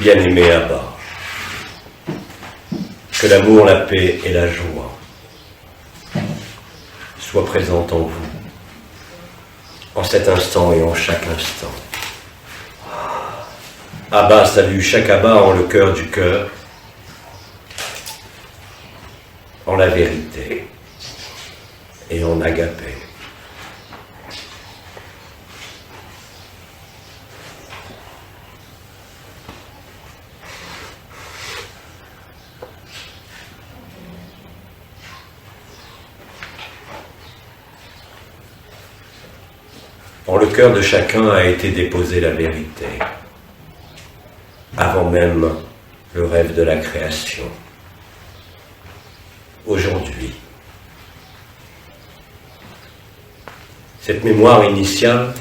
Bien-aimé Abba, que l'amour, la paix et la joie soient présentes en vous, en cet instant et en chaque instant. Abba salue chaque Abba en le cœur du cœur, en la vérité et en agapé. En le cœur de chacun a été déposée la vérité, avant même le rêve de la création. Aujourd'hui, cette mémoire initiale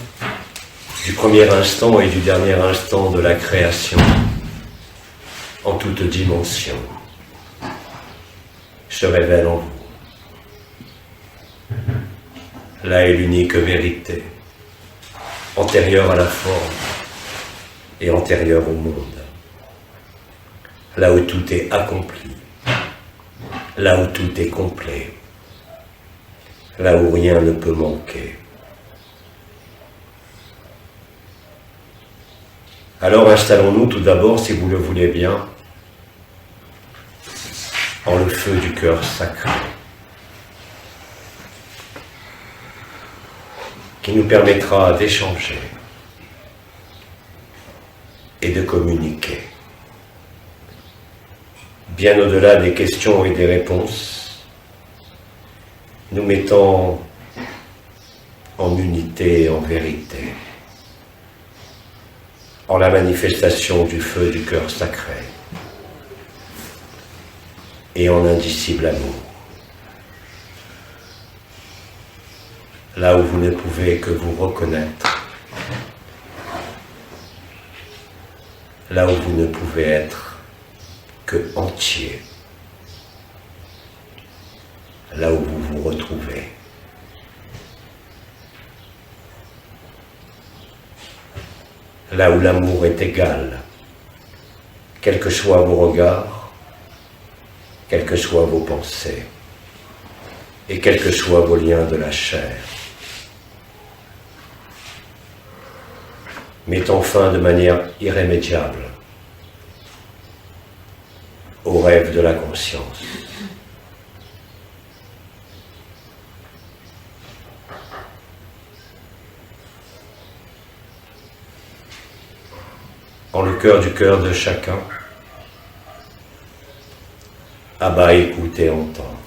du premier instant et du dernier instant de la création, en toute dimension, se révèle en vous. Là est l'unique vérité, antérieure à la forme et antérieure au monde. Là où tout est accompli, là où tout est complet, là où rien ne peut manquer. Alors installons-nous tout d'abord, si vous le voulez bien, en le feu du cœur sacré, qui nous permettra d'échanger et de communiquer. Bien au-delà des questions et des réponses, nous mettant en unité et en vérité, en la manifestation du feu du cœur sacré et en indicible amour. Là où vous ne pouvez que vous reconnaître, là où vous ne pouvez être que entier, là où vous vous retrouvez. Là où l'amour est égal, quels que soient vos regards, quelles que soient vos pensées, et quels que soient vos liens de la chair. Mettant fin de manière irrémédiable au rêve de la conscience. En le cœur du cœur de chacun, Abba écoute et entend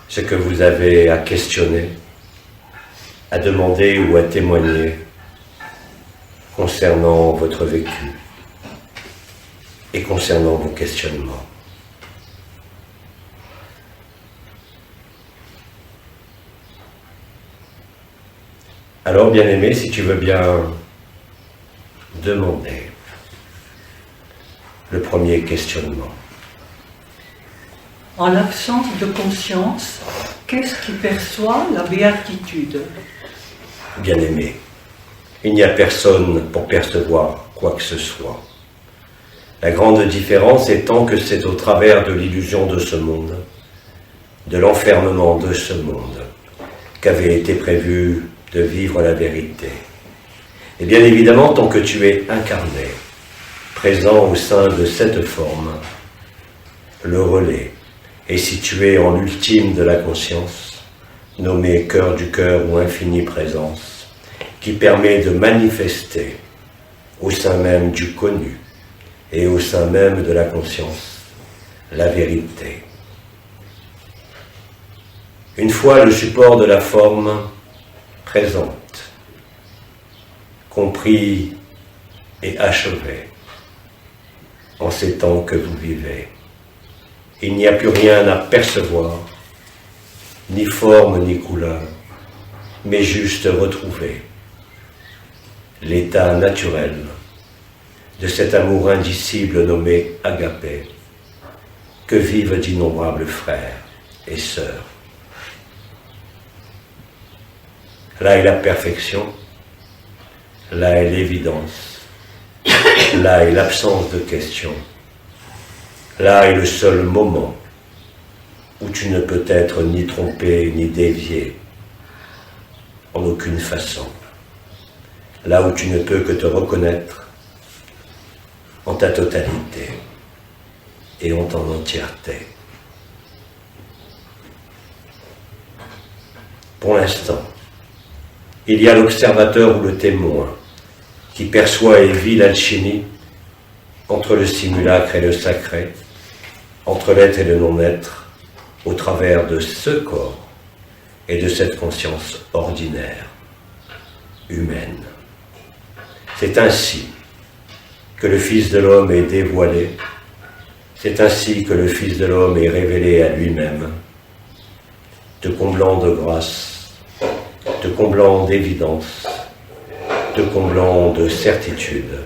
ce que vous avez à questionner, à demander ou à témoigner concernant votre vécu et concernant vos questionnements. Alors, bien-aimé, si tu veux bien demander le premier questionnement. En l'absence de conscience, qu'est-ce qui perçoit la béatitude? Bien-aimé, il n'y a personne pour percevoir quoi que ce soit. La grande différence étant que c'est au travers de l'illusion de ce monde, de l'enfermement de ce monde, qu'avait été prévu de vivre la vérité. Et bien évidemment, tant que tu es incarné, présent au sein de cette forme, le relais est situé en l'ultime de la conscience, nommé cœur du cœur ou infinie présence, qui permet de manifester au sein même du connu et au sein même de la conscience la vérité. Une fois le support de la forme présente, compris et achevé, en ces temps que vous vivez, il n'y a plus rien à percevoir, ni forme ni couleur, mais juste retrouver l'état naturel de cet amour indicible nommé agapé, que vivent d'innombrables frères et sœurs. Là est la perfection, là est l'évidence, là est l'absence de question. Là est le seul moment où tu ne peux être ni trompé ni dévié, en aucune façon. Là où tu ne peux que te reconnaître en ta totalité et en ton entièreté. Pour l'instant, il y a l'observateur ou le témoin qui perçoit et vit l'alchimie entre le simulacre et le sacré, entre l'être et le non-être, au travers de ce corps et de cette conscience ordinaire, humaine. C'est ainsi que le Fils de l'homme est dévoilé, c'est ainsi que le Fils de l'homme est révélé à lui-même, te comblant de grâce, te comblant d'évidence, te comblant de certitude.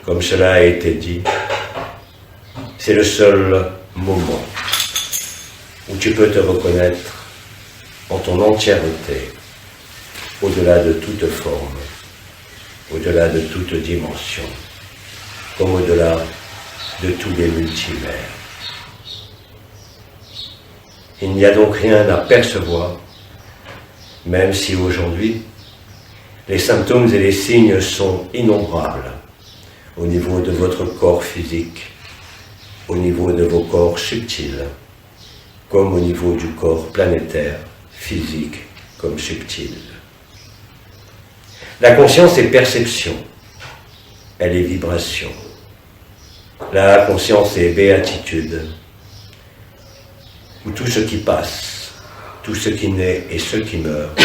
Comme cela a été dit, c'est le seul moment où tu peux te reconnaître en ton entièreté, au-delà de toute forme, au-delà de toute dimension, comme au-delà de tous les multivers. Il n'y a donc rien à percevoir, même si aujourd'hui, les symptômes et les signes sont innombrables au niveau de votre corps physique, au niveau de vos corps subtils, comme au niveau du corps planétaire, physique comme subtil. La conscience est perception, elle est vibration. La conscience est béatitude, où tout ce qui passe, tout ce qui naît et ce qui meurt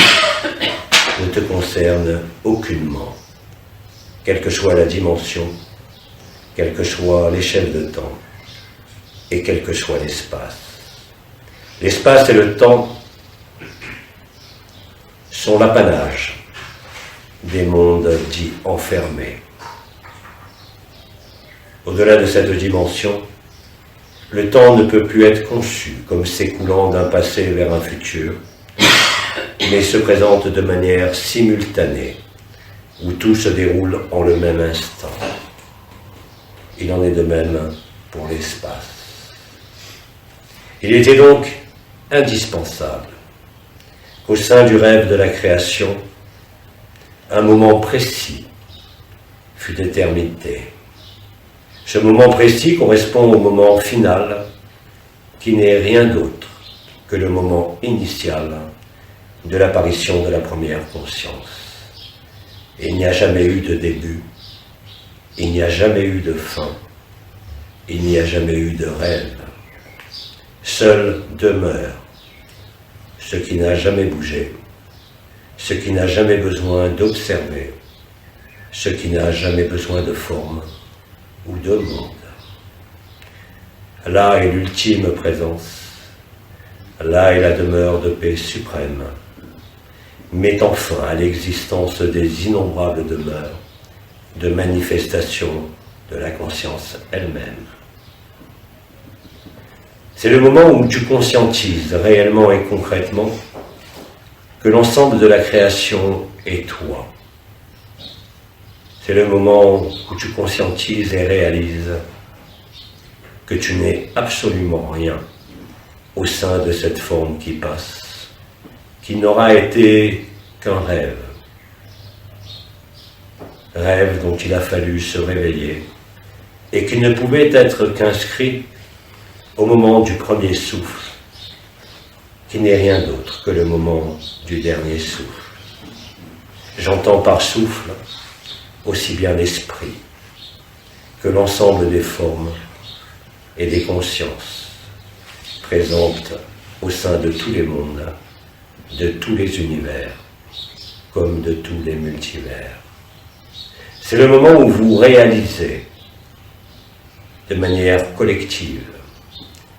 ne te concerne aucunement, quelle que soit la dimension, quelle que soit l'échelle de temps et quel que soit l'espace. L'espace et le temps sont l'apanage des mondes dits enfermés. Au-delà de cette dimension, le temps ne peut plus être conçu comme s'écoulant d'un passé vers un futur, mais se présente de manière simultanée, où tout se déroule en le même instant. Il en est de même pour l'espace. Il était donc indispensable qu'au sein du rêve de la création, un moment précis fût déterminé. Ce moment précis correspond au moment final, qui n'est rien d'autre que le moment initial de l'apparition de la première conscience. Il n'y a jamais eu de début, il n'y a jamais eu de fin, il n'y a jamais eu de rêve. Seul demeure ce qui n'a jamais bougé, ce qui n'a jamais besoin d'observer, ce qui n'a jamais besoin de forme ou de monde. Là est l'ultime présence, là est la demeure de paix suprême, mettant fin à l'existence des innombrables demeures de manifestation de la conscience elle-même. C'est le moment où tu conscientises réellement et concrètement que l'ensemble de la création est toi. C'est le moment où tu conscientises et réalises que tu n'es absolument rien au sein de cette forme qui passe, qui n'aura été qu'un rêve. Rêve dont il a fallu se réveiller et qui ne pouvait être qu'inscrit au moment du premier souffle, qui n'est rien d'autre que le moment du dernier souffle. J'entends par souffle aussi bien l'esprit que l'ensemble des formes et des consciences présentes au sein de tous les mondes, de tous les univers, comme de tous les multivers. C'est le moment où vous réalisez de manière collective,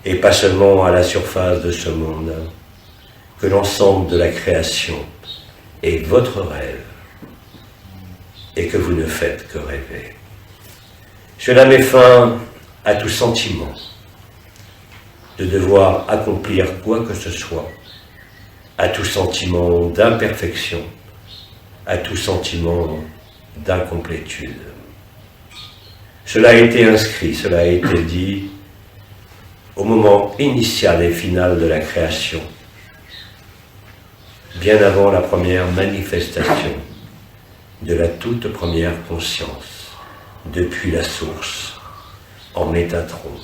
et pas seulement à la surface de ce monde, que l'ensemble de la création est votre rêve et que vous ne faites que rêver. Cela met fin à tout sentiment de devoir accomplir quoi que ce soit, à tout sentiment d'imperfection, à tout sentiment d'incomplétude. Cela a été inscrit, cela a été dit au moment initial et final de la création, bien avant la première manifestation de la toute première conscience, depuis la source, en Métatron,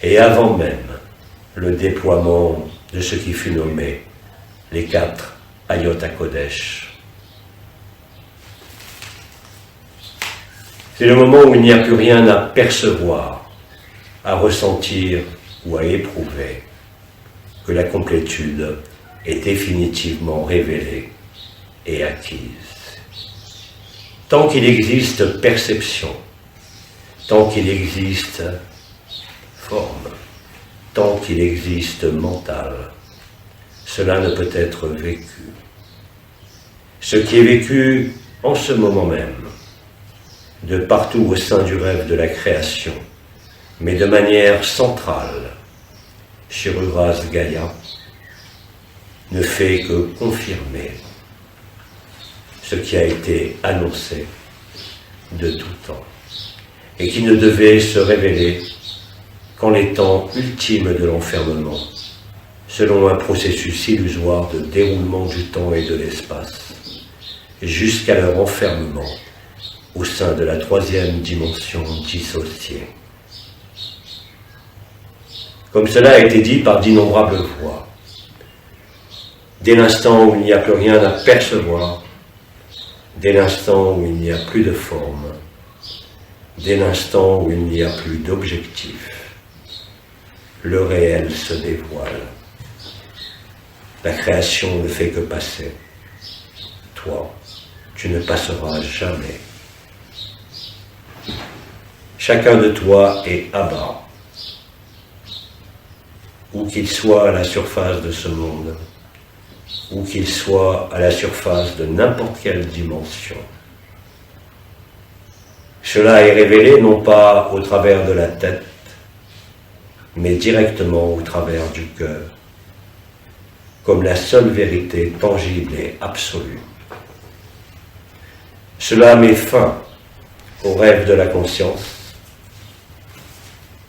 et avant même le déploiement de ce qui fut nommé les 4 Ayot HaKodesh. C'est le moment où il n'y a plus rien à percevoir, à ressentir ou à éprouver, que la complétude est définitivement révélée et acquise. Tant qu'il existe perception, tant qu'il existe forme, tant qu'il existe mental, cela ne peut être vécu. Ce qui est vécu en ce moment même, de partout au sein du rêve de la création, mais de manière centrale, chez Uras Gaïa, ne fait que confirmer ce qui a été annoncé de tout temps, et qui ne devait se révéler qu'en les temps ultimes de l'enfermement, selon un processus illusoire de déroulement du temps et de l'espace, jusqu'à leur enfermement au sein de la 3e dimension dissociée. Comme cela a été dit par d'innombrables voix, dès l'instant où il n'y a plus rien à percevoir, dès l'instant où il n'y a plus de forme, dès l'instant où il n'y a plus d'objectif, le réel se dévoile. La création ne fait que passer. Toi, tu ne passeras jamais. Chacun de toi est Abba, où qu'il soit à la surface de ce monde, où qu'il soit à la surface de n'importe quelle dimension. Cela est révélé non pas au travers de la tête, mais directement au travers du cœur, comme la seule vérité tangible et absolue. Cela met fin au rêve de la conscience,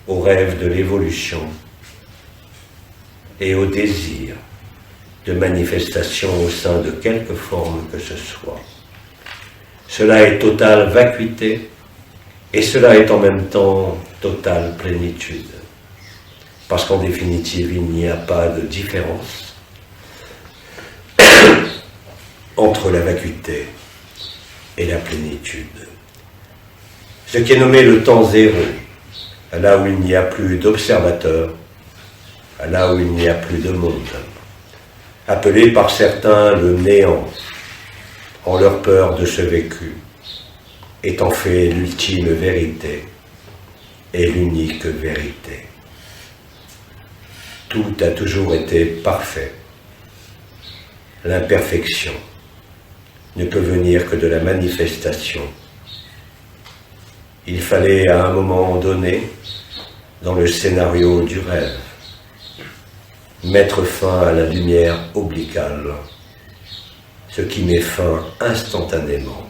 au rêve de l'évolution et au désir de manifestation au sein de quelque forme que ce soit. Cela est totale vacuité et cela est en même temps totale plénitude. Parce qu'en définitive, il n'y a pas de différence entre la vacuité et la plénitude. Ce qui est nommé le temps zéro, là où il n'y a plus d'observateurs, là où il n'y a plus de monde, appelé par certains le néant, en leur peur de ce vécu, est en fait l'ultime vérité et l'unique vérité. Tout a toujours été parfait. L'imperfection ne peut venir que de la manifestation. Il fallait à un moment donné, dans le scénario du rêve, mettre fin à la lumière obliquale, ce qui met fin instantanément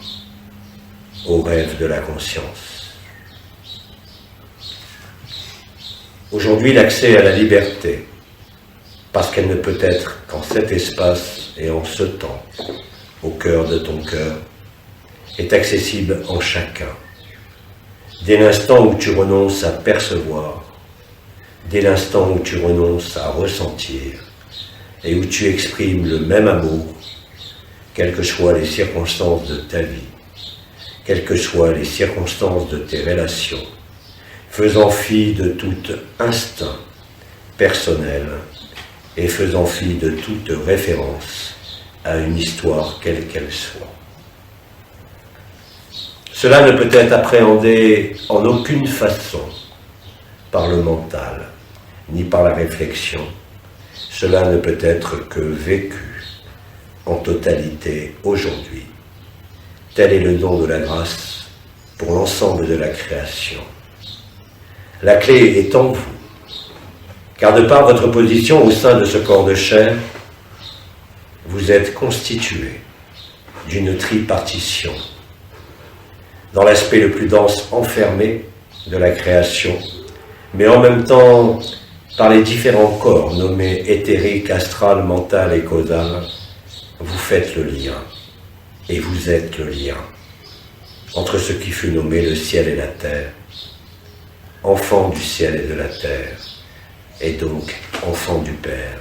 au rêve de la conscience. Aujourd'hui, l'accès à la liberté, parce qu'elle ne peut être qu'en cet espace et en ce temps, au cœur de ton cœur, est accessible en chacun. Dès l'instant où tu renonces à percevoir, dès l'instant où tu renonces à ressentir, et où tu exprimes le même amour, quelles que soient les circonstances de ta vie, quelles que soient les circonstances de tes relations, faisant fi de tout instinct personnel et faisant fi de toute référence à une histoire quelle qu'elle soit. Cela ne peut être appréhendé en aucune façon par le mental, ni par la réflexion. Cela ne peut être que vécu en totalité aujourd'hui. Tel est le don de la grâce pour l'ensemble de la création. La clé est en vous, car de par votre position au sein de ce corps de chair, vous êtes constitué d'une tripartition, dans l'aspect le plus dense enfermé de la création, mais en même temps, par les différents corps nommés éthérique, astral, mental et causal, vous faites le lien, et vous êtes le lien, entre ce qui fut nommé le ciel et la terre, enfant du ciel et de la terre, et donc enfant du Père.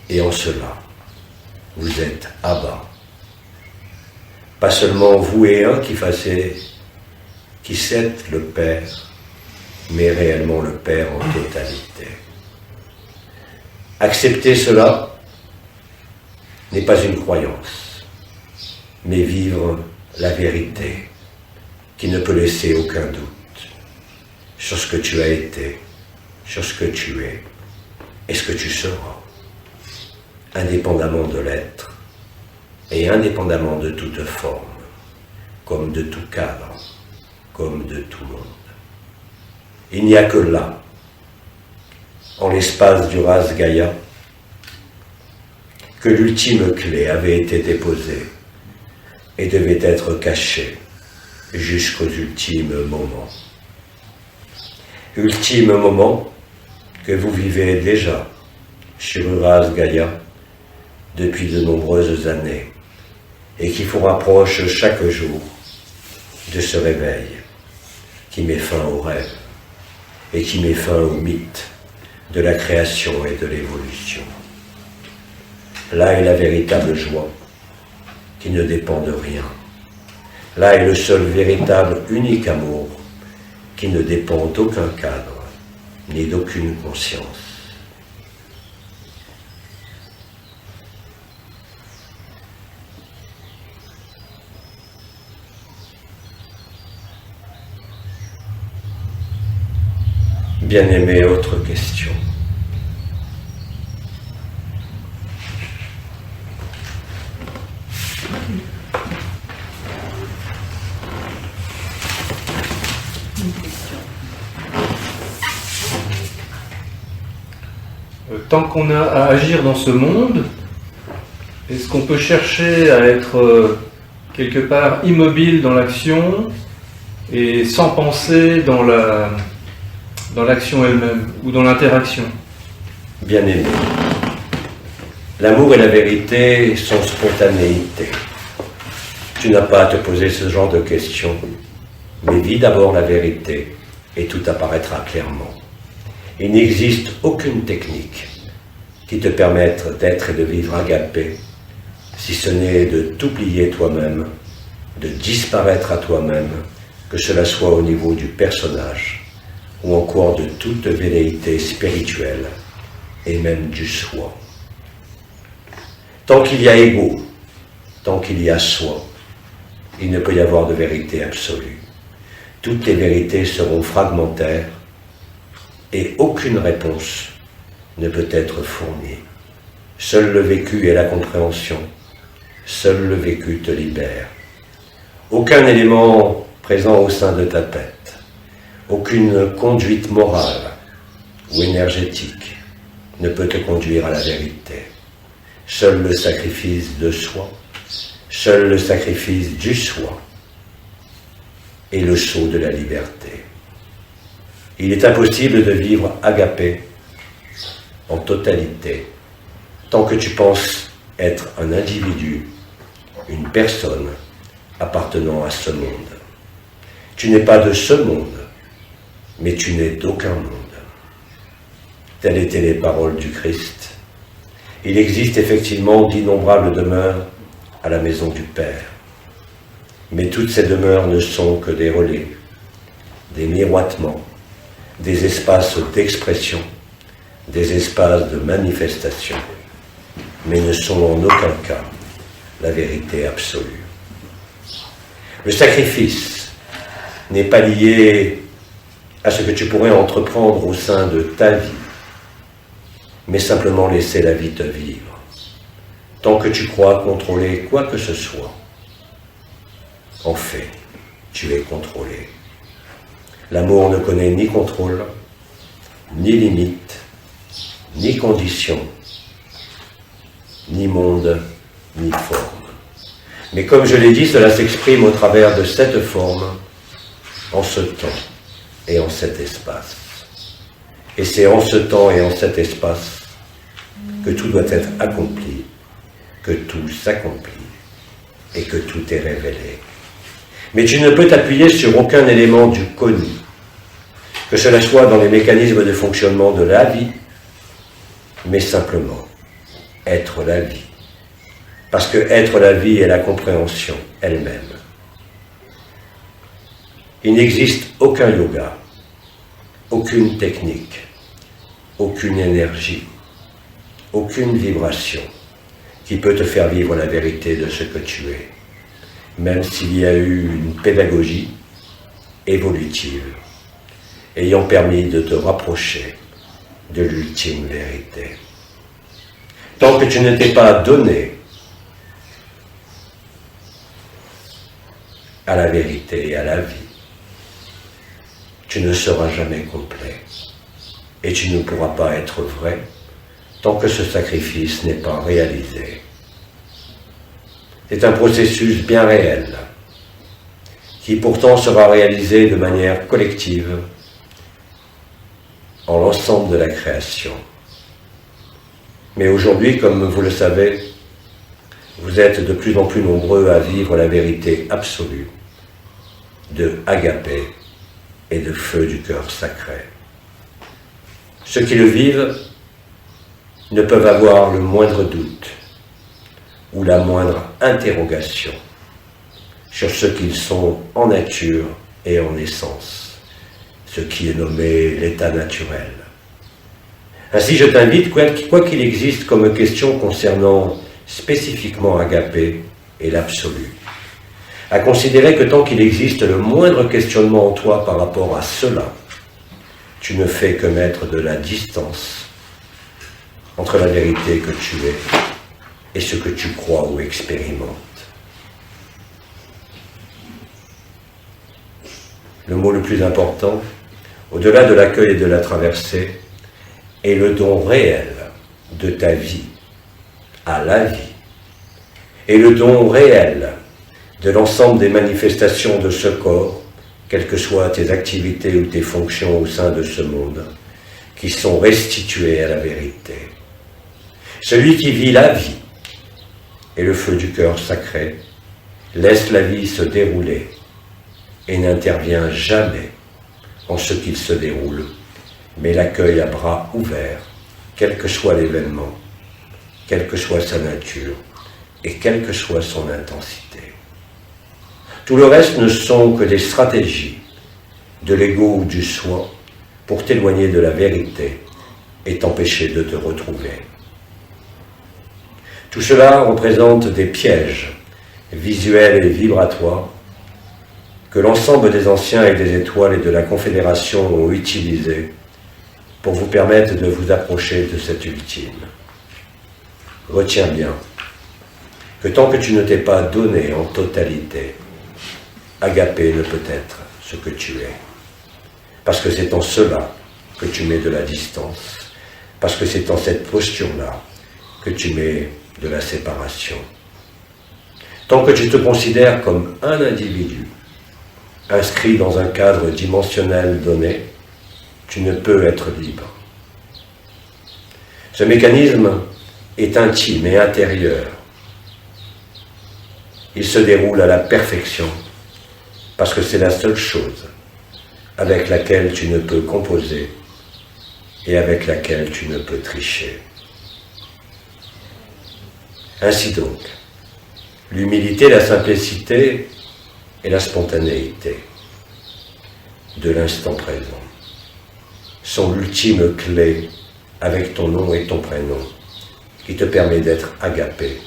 Et en cela, vous êtes Abba. Pas seulement vous et un qui s'êtes le Père, mais réellement le Père en totalité. Accepter cela n'est pas une croyance, mais vivre la vérité qui ne peut laisser aucun doute sur ce que tu as été, sur ce que tu es et ce que tu seras, indépendamment de l'être et indépendamment de toute forme, comme de tout cadre, comme de tout monde. Il n'y a que là, en l'espace du Ras Gaïa, que l'ultime clé avait été déposée et devait être cachée jusqu'aux ultimes moments. Ultime moment que vous vivez déjà sur Ras Gaïa depuis de nombreuses années et qui vous rapproche chaque jour de ce réveil qui met fin au rêve et qui met fin au mythe de la création et de l'évolution. Là est la véritable joie qui ne dépend de rien. Là est le seul véritable unique amour qui ne dépend d'aucun cadre ni d'aucune conscience. Bien-aimé, autre question. Tant qu'on a à agir dans ce monde, est-ce qu'on peut chercher à être quelque part immobile dans l'action et sans penser dans l'action elle-même ou dans l'interaction? Bien-aimé, l'amour et la vérité sont spontanéité. Tu n'as pas à te poser ce genre de questions, mais vis d'abord la vérité et tout apparaîtra clairement. Il n'existe aucune technique qui te permette d'être et de vivre agapé, si ce n'est de t'oublier toi-même, de disparaître à toi-même, que cela soit au niveau du personnage, ou encore de toute velléité spirituelle, et même du soi. Tant qu'il y a ego, tant qu'il y a soi, il ne peut y avoir de vérité absolue. Toutes les vérités seront fragmentaires, et aucune réponse ne peut être fournie. Seul le vécu et la compréhension, seul le vécu te libère. Aucun élément présent au sein de ta tête, aucune conduite morale ou énergétique ne peut te conduire à la vérité. Seul le sacrifice de soi, seul le sacrifice du soi et le sceau de la liberté. Il est impossible de vivre agapé en totalité tant que tu penses être un individu, une personne appartenant à ce monde. Tu n'es pas de ce monde, mais tu n'es d'aucun monde. Telles étaient les paroles du Christ. Il existe effectivement d'innombrables demeures à la maison du Père. Mais toutes ces demeures ne sont que des relais, des miroitements, des espaces d'expression, des espaces de manifestation, mais ne sont en aucun cas la vérité absolue. Le sacrifice n'est pas lié à ce que tu pourrais entreprendre au sein de ta vie, mais simplement laisser la vie te vivre. Tant que tu crois contrôler quoi que ce soit, en fait, tu es contrôlé. L'amour ne connaît ni contrôle, ni limite, ni condition, ni monde, ni forme. Mais comme je l'ai dit, cela s'exprime au travers de cette forme, en ce temps et en cet espace. Et c'est en ce temps et en cet espace que tout doit être accompli, que tout s'accomplit et que tout est révélé. Mais tu ne peux t'appuyer sur aucun élément du connu, que cela soit dans les mécanismes de fonctionnement de la vie, mais simplement être la vie. Parce que être la vie est la compréhension elle-même. Il n'existe aucun yoga, aucune technique, aucune énergie, aucune vibration qui peut te faire vivre la vérité de ce que tu es, même s'il y a eu une pédagogie évolutive ayant permis de te rapprocher de l'ultime vérité. Tant que tu ne t'es pas donné à la vérité et à la vie, tu ne seras jamais complet et tu ne pourras pas être vrai tant que ce sacrifice n'est pas réalisé. C'est un processus bien réel qui pourtant sera réalisé de manière collective en l'ensemble de la création. Mais aujourd'hui, comme vous le savez, vous êtes de plus en plus nombreux à vivre la vérité absolue de agapé et de feu du cœur sacré. Ceux qui le vivent ne peuvent avoir le moindre doute ou la moindre interrogation sur ce qu'ils sont en nature et en essence, ce qui est nommé l'état naturel. Ainsi, je t'invite, quoi qu'il existe comme question concernant spécifiquement agapé et l'absolu, à considérer que tant qu'il existe le moindre questionnement en toi par rapport à cela, tu ne fais que mettre de la distance entre la vérité que tu es et ce que tu crois ou expérimentes. Le mot le plus important, au-delà de l'accueil et de la traversée, est le don réel de ta vie à la vie, et le don réel de l'ensemble des manifestations de ce corps, quelles que soient tes activités ou tes fonctions au sein de ce monde, qui sont restituées à la vérité. Celui qui vit la vie et le feu du cœur sacré laisse la vie se dérouler et n'intervient jamais en ce qu'il se déroule, mais l'accueille à bras ouverts, quel que soit l'événement, quelle que soit sa nature et quelle que soit son intensité. Tout le reste ne sont que des stratégies de l'ego ou du soi pour t'éloigner de la vérité et t'empêcher de te retrouver. Tout cela représente des pièges visuels et vibratoires que l'ensemble des anciens et des étoiles et de la Confédération ont utilisés pour vous permettre de vous approcher de cet ultime. Retiens bien que tant que tu ne t'es pas donné en totalité, agapé ne peut être ce que tu es. Parce que c'est en cela que tu mets de la distance, parce que c'est en cette posture-là que tu mets de la séparation. Tant que tu te considères comme un individu, inscrit dans un cadre dimensionnel donné, tu ne peux être libre. Ce mécanisme est intime et intérieur. Il se déroule à la perfection, parce que c'est la seule chose avec laquelle tu ne peux composer et avec laquelle tu ne peux tricher. Ainsi donc, l'humilité, la simplicité et la spontanéité de l'instant présent sont l'ultime clé avec ton nom et ton prénom qui te permet d'être agapé,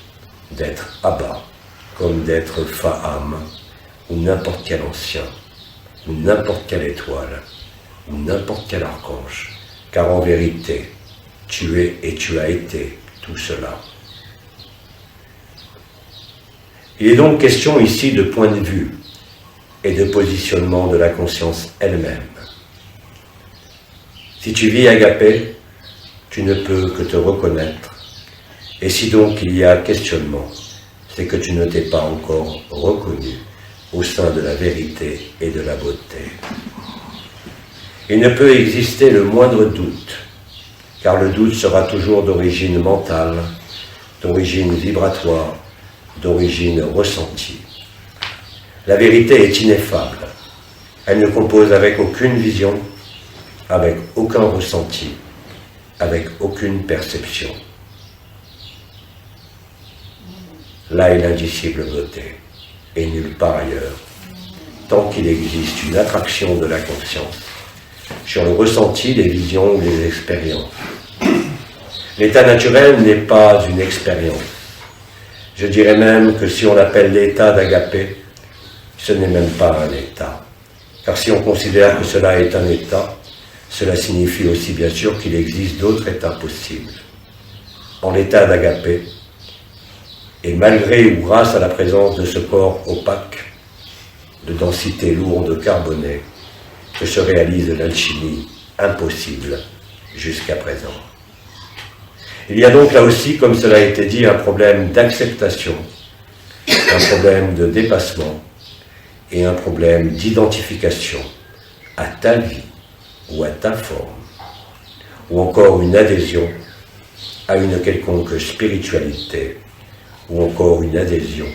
d'être Abba, comme d'être Faham, ou n'importe quel ancien, ou n'importe quelle étoile, ou n'importe quel archange, car en vérité, tu es et tu as été tout cela. Il est donc question ici de point de vue et de positionnement de la conscience elle-même. Si tu vis agapé, tu ne peux que te reconnaître, et si donc il y a questionnement, c'est que tu ne t'es pas encore reconnu au sein de la vérité et de la beauté. Il ne peut exister le moindre doute, car le doute sera toujours d'origine mentale, d'origine vibratoire, d'origine ressentie. La vérité est ineffable. Elle ne compose avec aucune vision, avec aucun ressenti, avec aucune perception. Là est l'indicible beauté, et nulle part ailleurs, tant qu'il existe une attraction de la conscience sur le ressenti, les visions ou les expériences. L'état naturel n'est pas une expérience. Je dirais même que si on l'appelle l'état d'agapé, ce n'est même pas un état. Car si on considère que cela est un état, cela signifie aussi bien sûr qu'il existe d'autres états possibles. En l'état d'agapé, et malgré ou grâce à la présence de ce corps opaque, de densité lourde carbonée, que se réalise l'alchimie impossible jusqu'à présent. Il y a donc là aussi, comme cela a été dit, un problème d'acceptation, un problème de dépassement et un problème d'identification à ta vie ou à ta forme, ou encore une adhésion à une quelconque spiritualité, ou encore une adhésion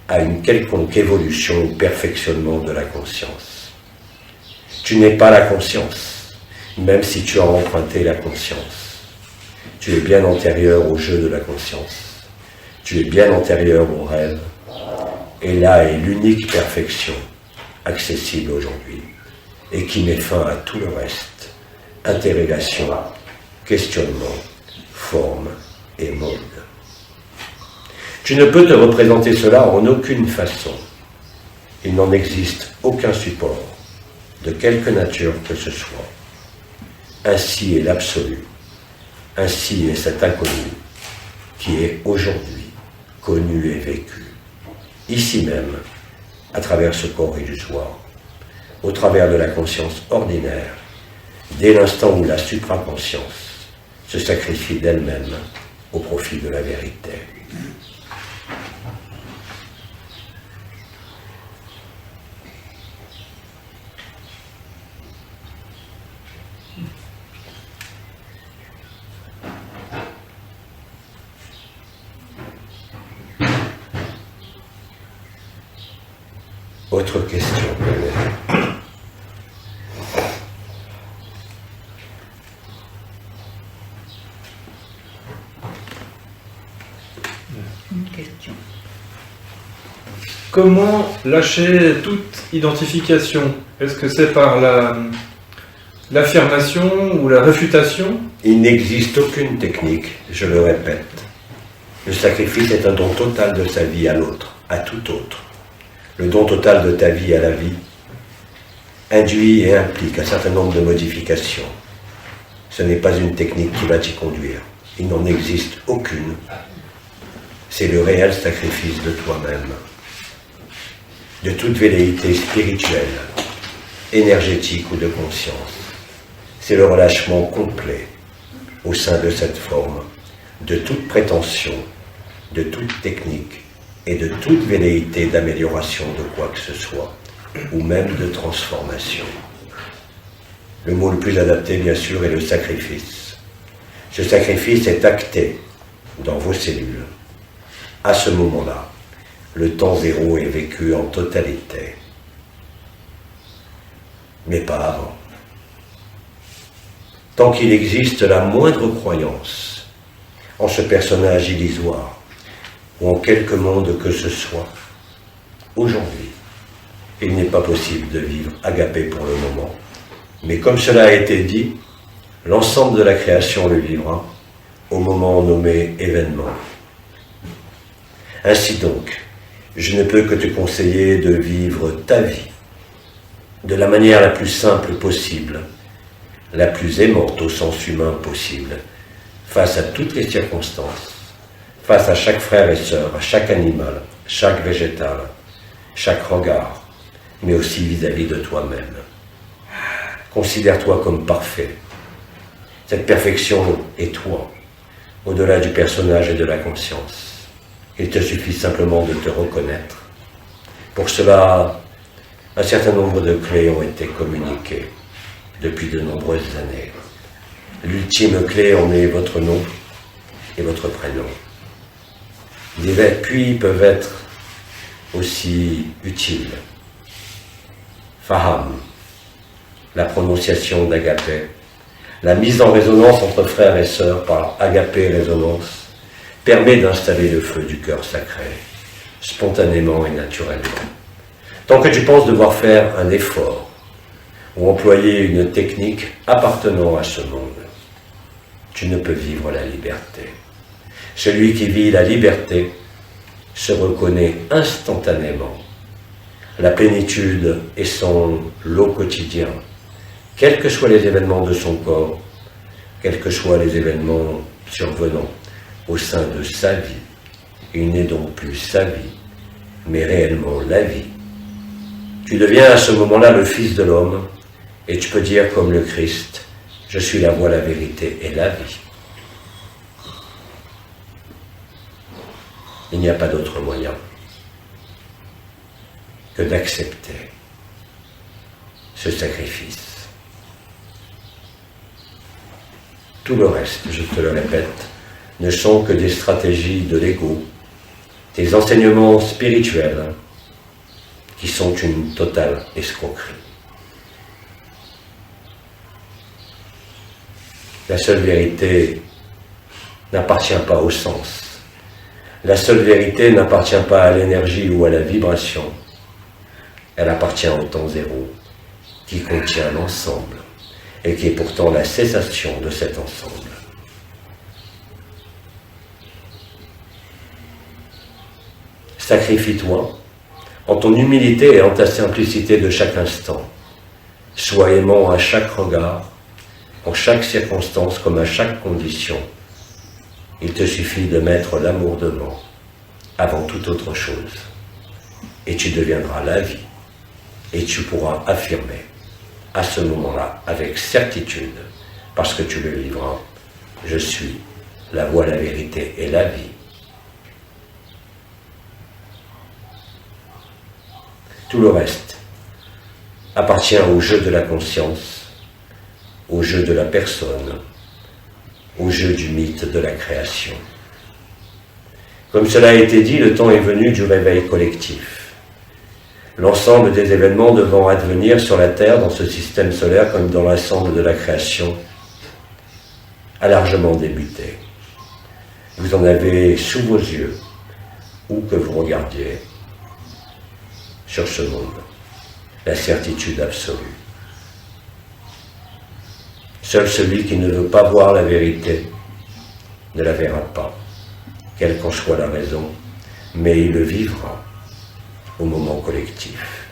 à une quelconque évolution ou perfectionnement de la conscience. Tu n'es pas la conscience, même si tu as emprunté la conscience. Tu es bien antérieur au jeu de la conscience. Tu es bien antérieur au rêve. Et là est l'unique perfection accessible aujourd'hui et qui met fin à tout le reste. Interrogation, questionnement, forme et monde. Tu ne peux te représenter cela en aucune façon. Il n'en existe aucun support, de quelque nature que ce soit. Ainsi est l'absolu, ainsi est cet inconnu, qui est aujourd'hui connu et vécu, ici même, à travers ce corps illusoire, au travers de la conscience ordinaire, dès l'instant où la supraconscience se sacrifie d'elle-même au profit de la vérité. Autre question. Une question. Comment lâcher toute identification? Est-ce que c'est par l'affirmation ou la réfutation? Il n'existe aucune technique, je le répète. Le sacrifice est un don total de sa vie à l'autre, à tout autre. Le don total de ta vie à la vie induit et implique un certain nombre de modifications. Ce n'est pas une technique qui va t'y conduire. Il n'en existe aucune. C'est le réel sacrifice de toi-même, de toute velléité spirituelle, énergétique ou de conscience. C'est le relâchement complet au sein de cette forme, de toute prétention, de toute technique, et de toute velléité d'amélioration de quoi que ce soit, ou même de transformation. Le mot le plus adapté, bien sûr, est le sacrifice. Ce sacrifice est acté dans vos cellules. À ce moment-là, le temps zéro est vécu en totalité, mais pas avant. Tant qu'il existe la moindre croyance en ce personnage illusoire, ou en quelque monde que ce soit, aujourd'hui, il n'est pas possible de vivre agapé pour le moment. Mais comme cela a été dit, l'ensemble de la création le vivra au moment nommé événement. Ainsi donc, je ne peux que te conseiller de vivre ta vie de la manière la plus simple possible, la plus aimante au sens humain possible, face à toutes les circonstances, face à chaque frère et sœur, à chaque animal, chaque végétal, chaque regard, mais aussi vis-à-vis de toi-même. Considère-toi comme parfait. Cette perfection est toi, au-delà du personnage et de la conscience. Il te suffit simplement de te reconnaître. Pour cela, un certain nombre de clés ont été communiquées depuis de nombreuses années. L'ultime clé en est votre nom et votre prénom. Les appuis peuvent être aussi utiles. Faham, la prononciation d'agapé, la mise en résonance entre frères et sœurs par agapé résonance, permet d'installer le feu du cœur sacré, spontanément et naturellement. Tant que tu penses devoir faire un effort ou employer une technique appartenant à ce monde, tu ne peux vivre la liberté. Celui qui vit la liberté se reconnaît instantanément. La plénitude est son lot quotidien, quels que soient les événements de son corps, quels que soient les événements survenant au sein de sa vie. Il n'est donc plus sa vie, mais réellement la vie. Tu deviens à ce moment-là le Fils de l'homme, et tu peux dire comme le Christ, « Je suis la voie, la vérité et la vie ». Il n'y a pas d'autre moyen que d'accepter ce sacrifice. Tout le reste, je te le répète, ne sont que des stratégies de l'ego, des enseignements spirituels qui sont une totale escroquerie. La seule vérité n'appartient pas au sens. La seule vérité n'appartient pas à l'énergie ou à la vibration. Elle appartient au temps zéro, qui contient l'ensemble, et qui est pourtant la cessation de cet ensemble. Sacrifie-toi en ton humilité et en ta simplicité de chaque instant. Sois aimant à chaque regard, en chaque circonstance comme à chaque condition. Il te suffit de mettre l'amour devant, avant toute autre chose. Et tu deviendras la vie. Et tu pourras affirmer, à ce moment-là, avec certitude, parce que tu le vivras, je suis la voie, la vérité et la vie. Tout le reste appartient au jeu de la conscience, au jeu de la personne, au jeu du mythe de la création. Comme cela a été dit, le temps est venu du réveil collectif. L'ensemble des événements devant advenir sur la Terre, dans ce système solaire, comme dans l'ensemble de la création, a largement débuté. Vous en avez sous vos yeux, où que vous regardiez, sur ce monde, la certitude absolue. Seul celui qui ne veut pas voir la vérité ne la verra pas, quelle qu'en soit la raison, mais il le vivra au moment collectif.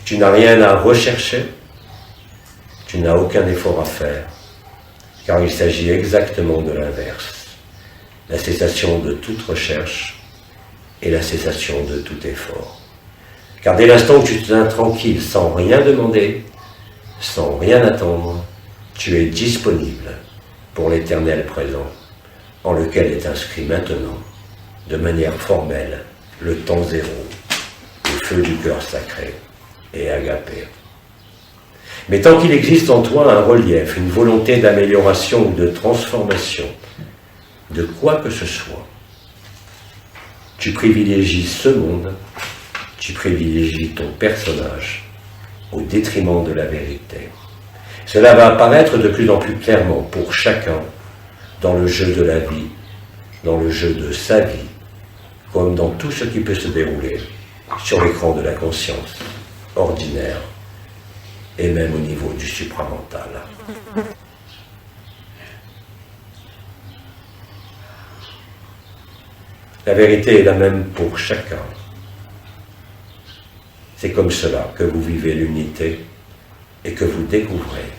Tu n'as rien à rechercher, tu n'as aucun effort à faire, car il s'agit exactement de l'inverse, la cessation de toute recherche et la cessation de tout effort. Car dès l'instant où tu te tiens tranquille, sans rien demander, sans rien attendre, tu es disponible pour l'éternel présent, en lequel est inscrit maintenant, de manière formelle, le temps zéro, le feu du cœur sacré et agapé. Mais tant qu'il existe en toi un relief, une volonté d'amélioration ou de transformation, de quoi que ce soit, tu privilégies ce monde, tu privilégies ton personnage au détriment de la vérité. Cela va apparaître de plus en plus clairement pour chacun dans le jeu de la vie, dans le jeu de sa vie, comme dans tout ce qui peut se dérouler sur l'écran de la conscience ordinaire et même au niveau du supramental. La vérité est la même pour chacun. C'est comme cela que vous vivez l'unité et que vous découvrez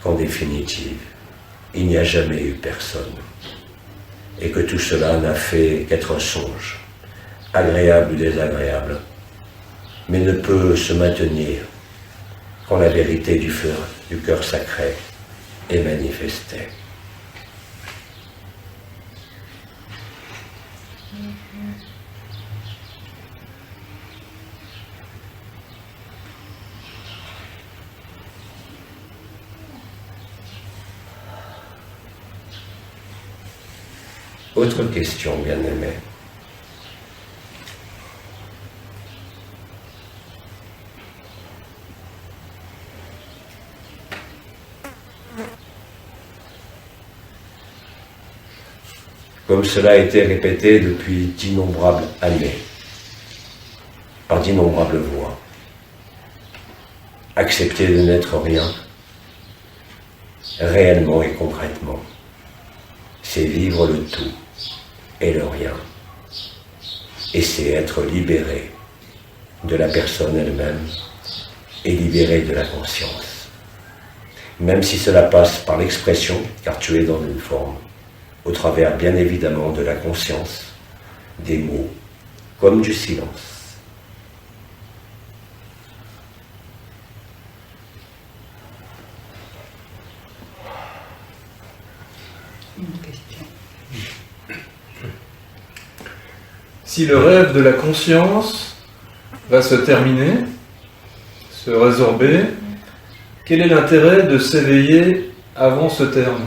qu'en définitive, il n'y a jamais eu personne et que tout cela n'a fait qu'être un songe, agréable ou désagréable, mais ne peut se maintenir quand la vérité du feu du cœur sacré est manifestée. Autre question, bien-aimé. Comme cela a été répété depuis d'innombrables années, par d'innombrables voix. Accepter de n'être rien, réellement et concrètement, c'est vivre le tout et le rien. Et c'est être libéré de la personne elle-même et libéré de la conscience. Même si cela passe par l'expression, car tu es dans une forme, au travers bien évidemment de la conscience, des mots, comme du silence. Une question. Si le rêve de la conscience va se terminer, se résorber, quel est l'intérêt de s'éveiller avant ce terme ?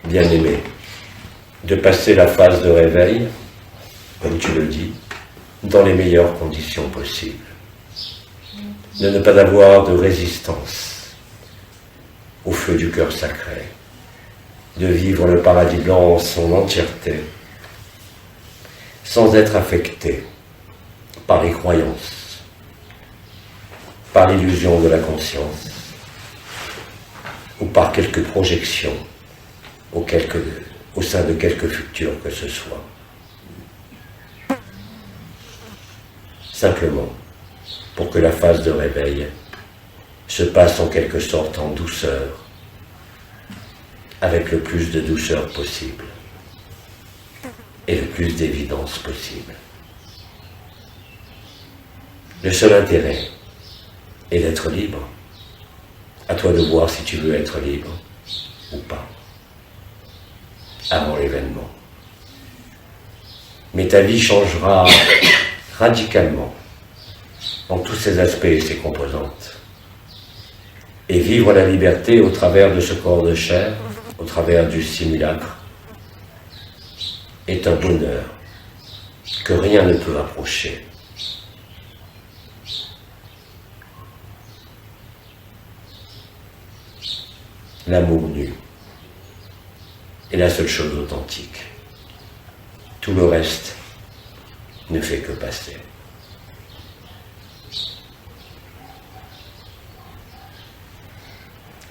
Bien-aimé, de passer la phase de réveil, comme tu le dis, dans les meilleures conditions possibles. De ne pas avoir de résistance au feu du cœur sacré. De vivre le paradis blanc en son entièreté, sans être affecté par les croyances, par l'illusion de la conscience, ou par quelques projections au sein de quelque futur que ce soit. Simplement, pour que la phase de réveil se passe en quelque sorte en douceur, avec le plus de douceur possible et le plus d'évidence possible. Le seul intérêt est d'être libre. À toi de voir si tu veux être libre ou pas, avant l'événement. Mais ta vie changera radicalement en tous ses aspects et ses composantes. Et vivre la liberté au travers de ce corps de chair, au travers du simulacre, est un bonheur que rien ne peut approcher. L'amour nu est la seule chose authentique. Tout le reste ne fait que passer.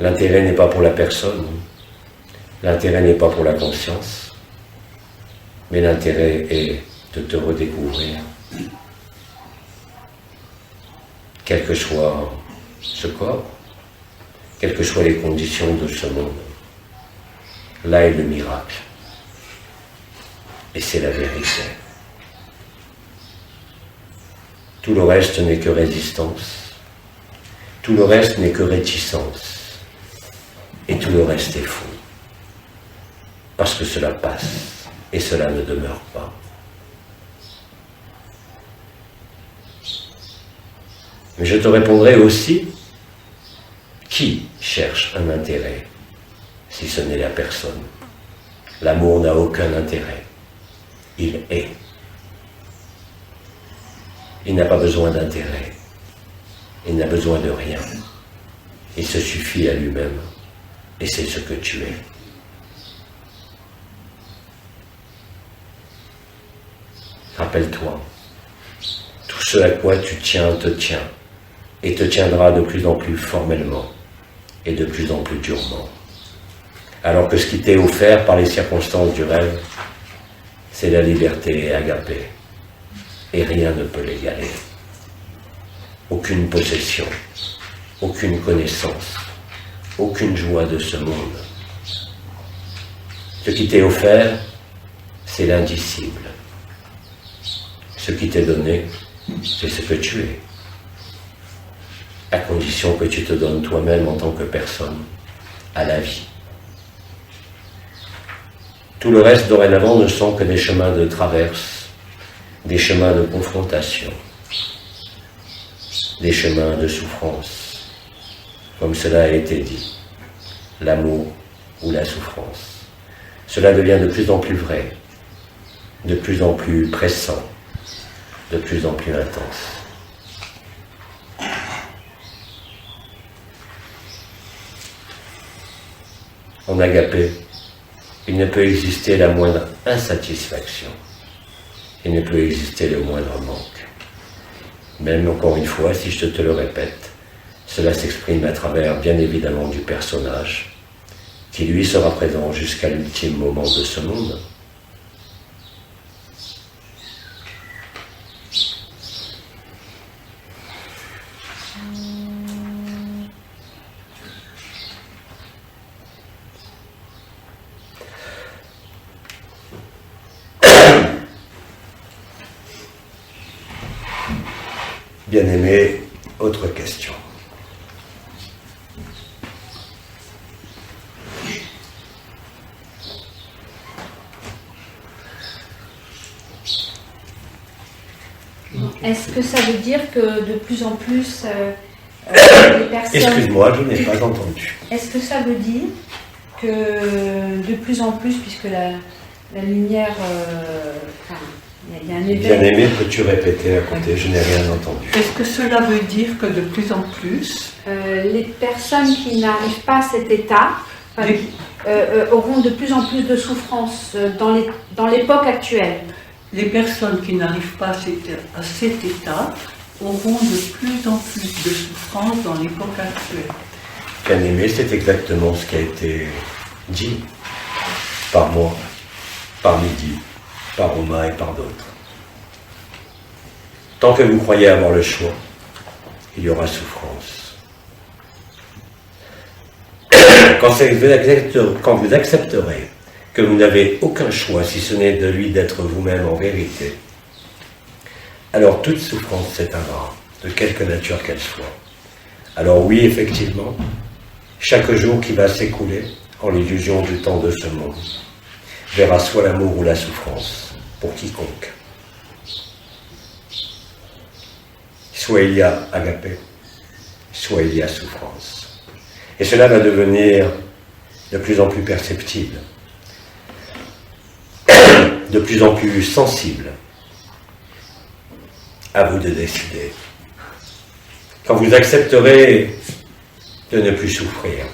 L'intérêt n'est pas pour la personne, l'intérêt n'est pas pour la conscience, mais l'intérêt est de te redécouvrir. Quel que soit ce corps, quelles que soient les conditions de ce monde, là est le miracle. Et c'est la vérité. Tout le reste n'est que résistance, tout le reste n'est que réticence, et tout le reste est faux. Parce que cela passe, et cela ne demeure pas. Mais je te répondrai aussi, qui cherche un intérêt, si ce n'est la personne? L'amour n'a aucun intérêt. Il est. Il n'a pas besoin d'intérêt. Il n'a besoin de rien. Il se suffit à lui-même. Et c'est ce que tu es. Rappelle-toi, tout ce à quoi tu tiens te tient, et te tiendra de plus en plus formellement, et de plus en plus durement. Alors que ce qui t'est offert par les circonstances du rêve, c'est la liberté agapée, et rien ne peut l'égaler. Aucune possession, aucune connaissance, aucune joie de ce monde. Ce qui t'est offert, c'est l'indicible. Ce qui t'est donné, c'est ce que tu es, à condition que tu te donnes toi-même en tant que personne à la vie. Tout le reste dorénavant ne sont que des chemins de traverse, des chemins de confrontation, des chemins de souffrance, comme cela a été dit, l'amour ou la souffrance. Cela devient de plus en plus vrai, de plus en plus pressant, de plus en plus intense. En agapé, il ne peut exister la moindre insatisfaction. Il ne peut exister le moindre manque. Même encore une fois, si je te le répète, cela s'exprime à travers, bien évidemment, du personnage, qui lui sera présent jusqu'à l'ultime moment de ce monde. Bien-aimé, autre question. Est-ce que ça veut dire que de plus en plus les personnes... Excuse-moi, je n'ai pas entendu. Est-ce que ça veut dire que de plus en plus, puisque la lumière... il y a un éveil... Bien-aimé, peux-tu répéter à côté? Je n'ai rien entendu. Est-ce que cela veut dire que de plus en plus, les personnes qui n'arrivent pas à cet état auront de plus en plus de souffrance dans l'époque actuelle? les personnes qui n'arrivent pas à cet état auront de plus en plus de souffrance dans l'époque actuelle. Bien-aimé, c'est exactement ce qui a été dit par moi, par Lydie, par Romain et par d'autres. Tant que vous croyez avoir le choix, il y aura souffrance. Quand vous accepterez que vous n'avez aucun choix, si ce n'est de lui d'être vous-même en vérité, alors toute souffrance s'éteindra, de quelque nature qu'elle soit. Alors oui, effectivement, chaque jour qui va s'écouler en l'illusion du temps de ce monde verra soit l'amour ou la souffrance pour quiconque. Soit il y a agapé, soit il y a souffrance. Et cela va devenir de plus en plus perceptible, de plus en plus sensible. À vous de décider. Quand vous accepterez de ne plus souffrir,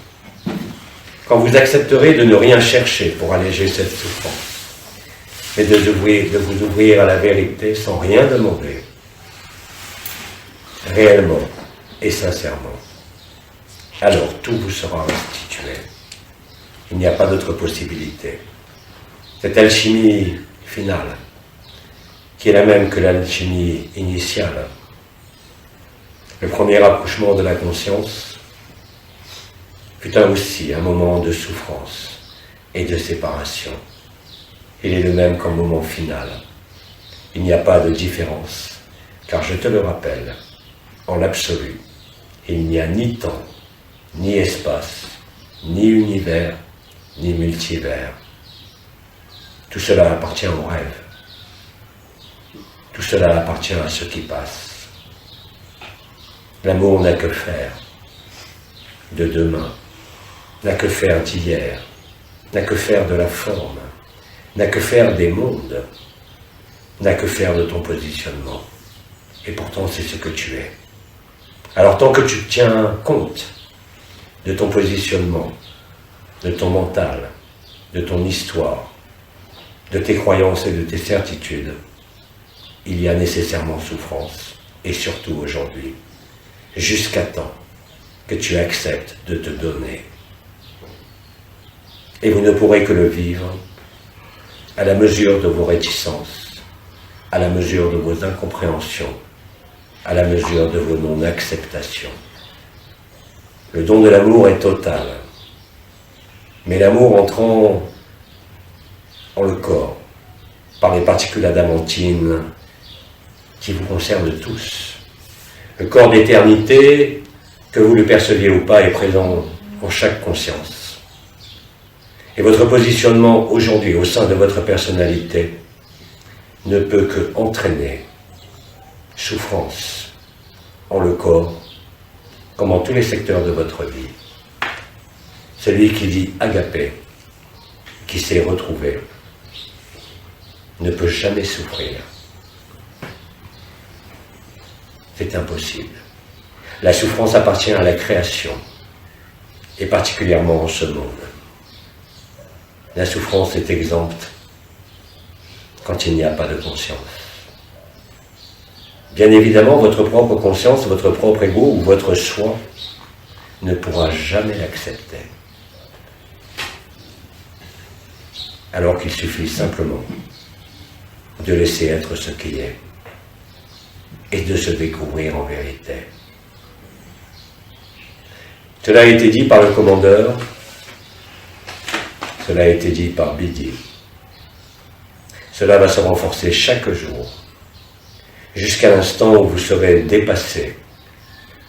quand vous accepterez de ne rien chercher pour alléger cette souffrance, mais de vous ouvrir à la vérité sans rien demander, réellement et sincèrement, alors tout vous sera restitué. Il n'y a pas d'autre possibilité. Cette alchimie finale, qui est la même que l'alchimie initiale, le premier accouchement de la conscience, fut aussi un moment de souffrance et de séparation. Il est le même qu'un moment final. Il n'y a pas de différence, car je te le rappelle, en l'absolu, il n'y a ni temps, ni espace, ni univers, ni multivers. Tout cela appartient au rêve. Tout cela appartient à ce qui passe. L'amour n'a que faire de demain, n'a que faire d'hier, n'a que faire de la forme, n'a que faire des mondes, n'a que faire de ton positionnement. Et pourtant, c'est ce que tu es. Alors tant que tu tiens compte de ton positionnement, de ton mental, de ton histoire, de tes croyances et de tes certitudes, il y a nécessairement souffrance, et surtout aujourd'hui, jusqu'à temps que tu acceptes de te donner. Et vous ne pourrez que le vivre à la mesure de vos réticences, à la mesure de vos incompréhensions, à la mesure de vos non-acceptations. Le don de l'amour est total, mais l'amour entrant en le corps, par les particules adamantines qui vous concernent tous. Le corps d'éternité, que vous le perceviez ou pas, est présent en chaque conscience. Et votre positionnement aujourd'hui au sein de votre personnalité ne peut que entraîner souffrance en le corps, comme dans tous les secteurs de votre vie. Celui qui dit agapé, qui s'est retrouvé, ne peut jamais souffrir. C'est impossible. La souffrance appartient à la création, et particulièrement en ce monde. La souffrance est exempte quand il n'y a pas de conscience. Bien évidemment, votre propre conscience, votre propre ego ou votre soi ne pourra jamais l'accepter. Alors qu'il suffit simplement de laisser être ce qui est et de se découvrir en vérité. Cela a été dit par le commandeur, cela a été dit par Bidi. Cela va se renforcer chaque jour, jusqu'à l'instant où vous serez dépassé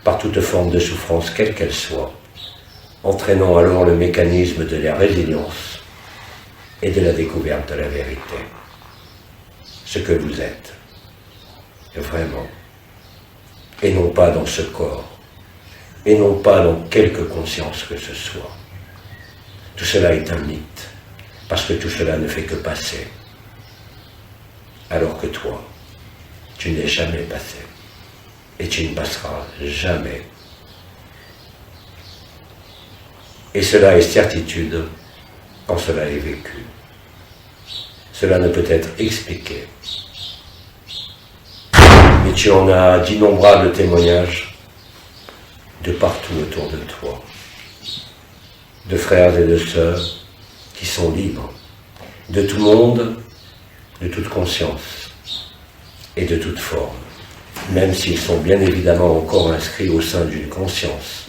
par toute forme de souffrance, quelle qu'elle soit, entraînant alors le mécanisme de la résilience et de la découverte de la vérité. Ce que vous êtes, vraiment, et non pas dans ce corps, et non pas dans quelque conscience que ce soit. Tout cela est un mythe, parce que tout cela ne fait que passer. Alors que toi, tu n'es jamais passé, et tu ne passeras jamais. Et cela est certitude quand cela est vécu. Cela ne peut être expliqué. Mais tu en as d'innombrables témoignages de partout autour de toi, de frères et de sœurs qui sont libres, de tout monde, de toute conscience et de toute forme, même s'ils sont bien évidemment encore inscrits au sein d'une conscience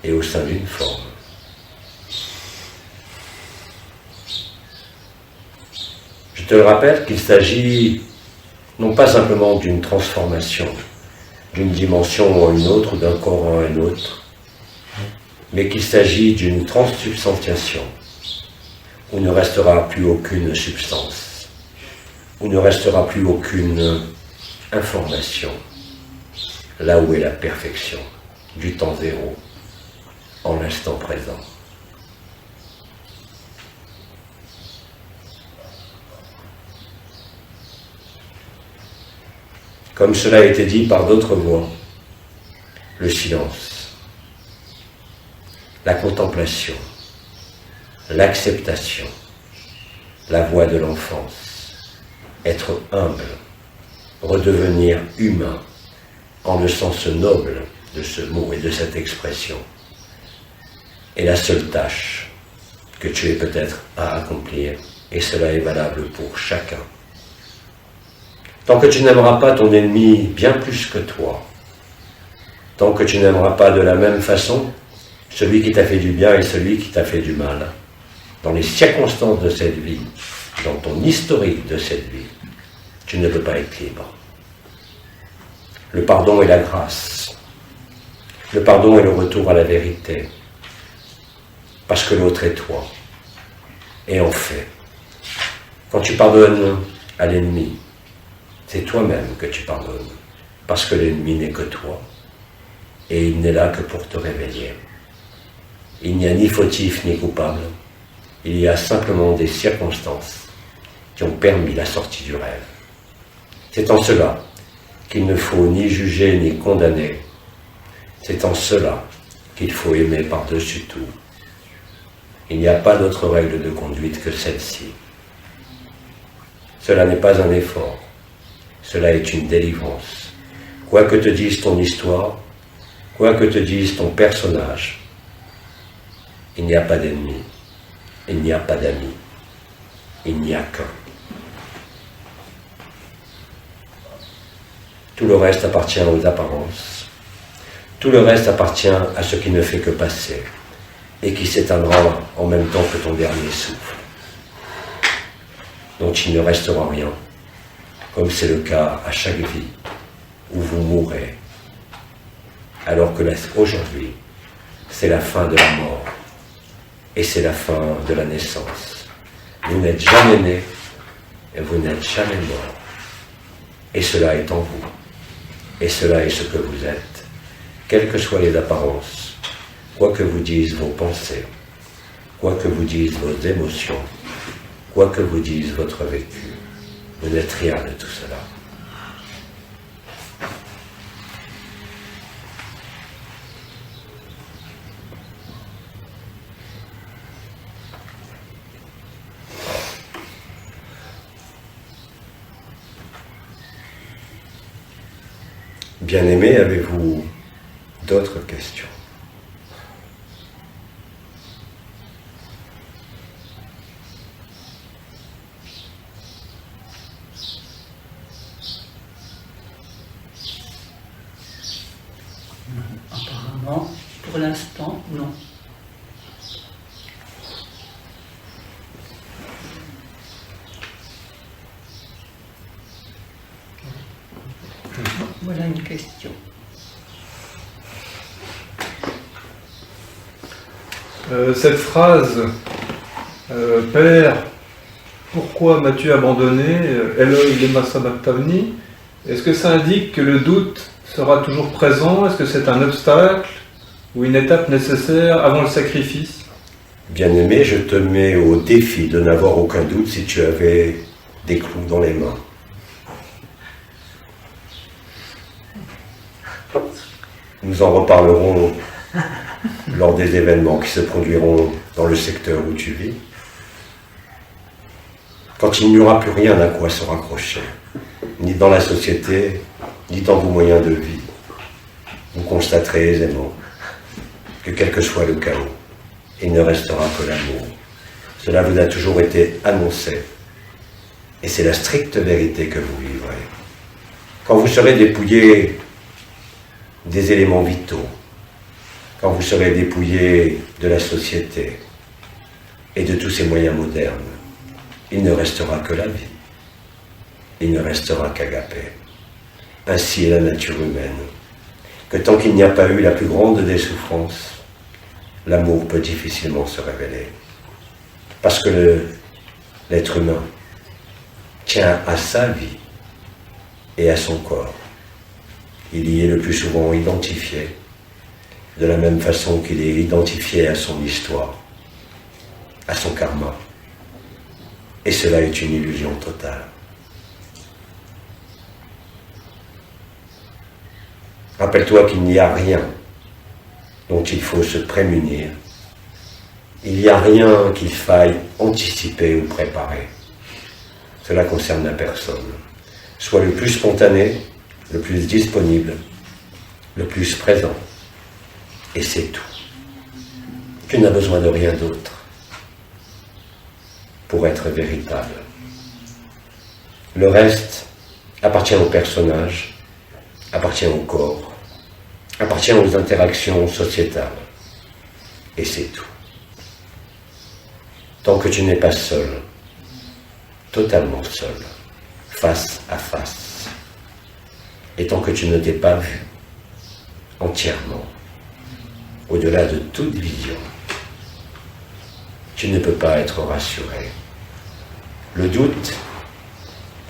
et au sein d'une forme. Je te le rappelle qu'il s'agit non pas simplement d'une transformation, d'une dimension en une autre, ou d'un corps en un autre, mais qu'il s'agit d'une transsubstantiation, où ne restera plus aucune substance, où ne restera plus aucune information, là où est la perfection du temps zéro, en l'instant présent. Comme cela a été dit par d'autres voix, le silence, la contemplation, l'acceptation, la voix de l'enfance, être humble, redevenir humain, en le sens noble de ce mot et de cette expression, est la seule tâche que tu aies peut-être à accomplir, et cela est valable pour chacun. Tant que tu n'aimeras pas ton ennemi bien plus que toi, tant que tu n'aimeras pas de la même façon celui qui t'a fait du bien et celui qui t'a fait du mal, dans les circonstances de cette vie, dans ton historique de cette vie, tu ne peux pas être libre. Le pardon est la grâce. Le pardon est le retour à la vérité. Parce que l'autre est toi. Et en fait, quand tu pardonnes à l'ennemi, c'est toi-même que tu pardonnes, parce que l'ennemi n'est que toi, et il n'est là que pour te réveiller. Il n'y a ni fautif ni coupable, il y a simplement des circonstances qui ont permis la sortie du rêve. C'est en cela qu'il ne faut ni juger ni condamner, c'est en cela qu'il faut aimer par-dessus tout. Il n'y a pas d'autre règle de conduite que celle-ci. Cela n'est pas un effort. Cela est une délivrance. Quoi que te dise ton histoire, quoi que te dise ton personnage, il n'y a pas d'ennemi, il n'y a pas d'amis, il n'y a qu'un. Tout le reste appartient aux apparences, tout le reste appartient à ce qui ne fait que passer et qui s'éteindra en même temps que ton dernier souffle, dont il ne restera rien, comme c'est le cas à chaque vie où vous mourrez, alors que aujourd'hui, c'est la fin de la mort et c'est la fin de la naissance. Vous n'êtes jamais né et vous n'êtes jamais mort. Et cela est en vous. Et cela est ce que vous êtes, quelles que soient les apparences, quoi que vous disent vos pensées, quoi que vous disent vos émotions, quoi que vous dise votre vécu. Vous n'êtes rien de tout cela. Bien-aimés, avez-vous d'autres questions? Apparemment, pour l'instant, non. Voilà une question. Cette phrase, Père, pourquoi m'as-tu abandonné, Eloi lema sabachthani, est-ce que ça indique que le doute sera toujours présent? Est-ce que c'est un obstacle ou une étape nécessaire avant le sacrifice? Bien-aimé, je te mets au défi de n'avoir aucun doute si tu avais des clous dans les mains. Nous en reparlerons lors des événements qui se produiront dans le secteur où tu vis. Quand il n'y aura plus rien à quoi se raccrocher, ni dans la société, ni dans vos moyens de vie, vous constaterez aisément que quel que soit le chaos, il ne restera que l'amour. Cela vous a toujours été annoncé, et c'est la stricte vérité que vous vivrez. Quand vous serez dépouillé des éléments vitaux, quand vous serez dépouillé de la société et de tous ses moyens modernes, il ne restera que la vie. Il ne restera qu'Agapé. Ainsi est la nature humaine, que tant qu'il n'y a pas eu la plus grande des souffrances, l'amour peut difficilement se révéler. Parce que l'être humain tient à sa vie et à son corps. Il y est le plus souvent identifié, de la même façon qu'il est identifié à son histoire, à son karma. Et cela est une illusion totale. Rappelle-toi qu'il n'y a rien dont il faut se prémunir. Il n'y a rien qu'il faille anticiper ou préparer. Cela concerne la personne. Sois le plus spontané, le plus disponible, le plus présent. Et c'est tout. Tu n'as besoin de rien d'autre pour être véritable. Le reste appartient au personnage, appartient au corps, appartient aux interactions sociétales. Et c'est tout. Tant que tu n'es pas seul, totalement seul, face à face, et tant que tu ne t'es pas vu entièrement, au-delà de toute vision, tu ne peux pas être rassuré. Le doute,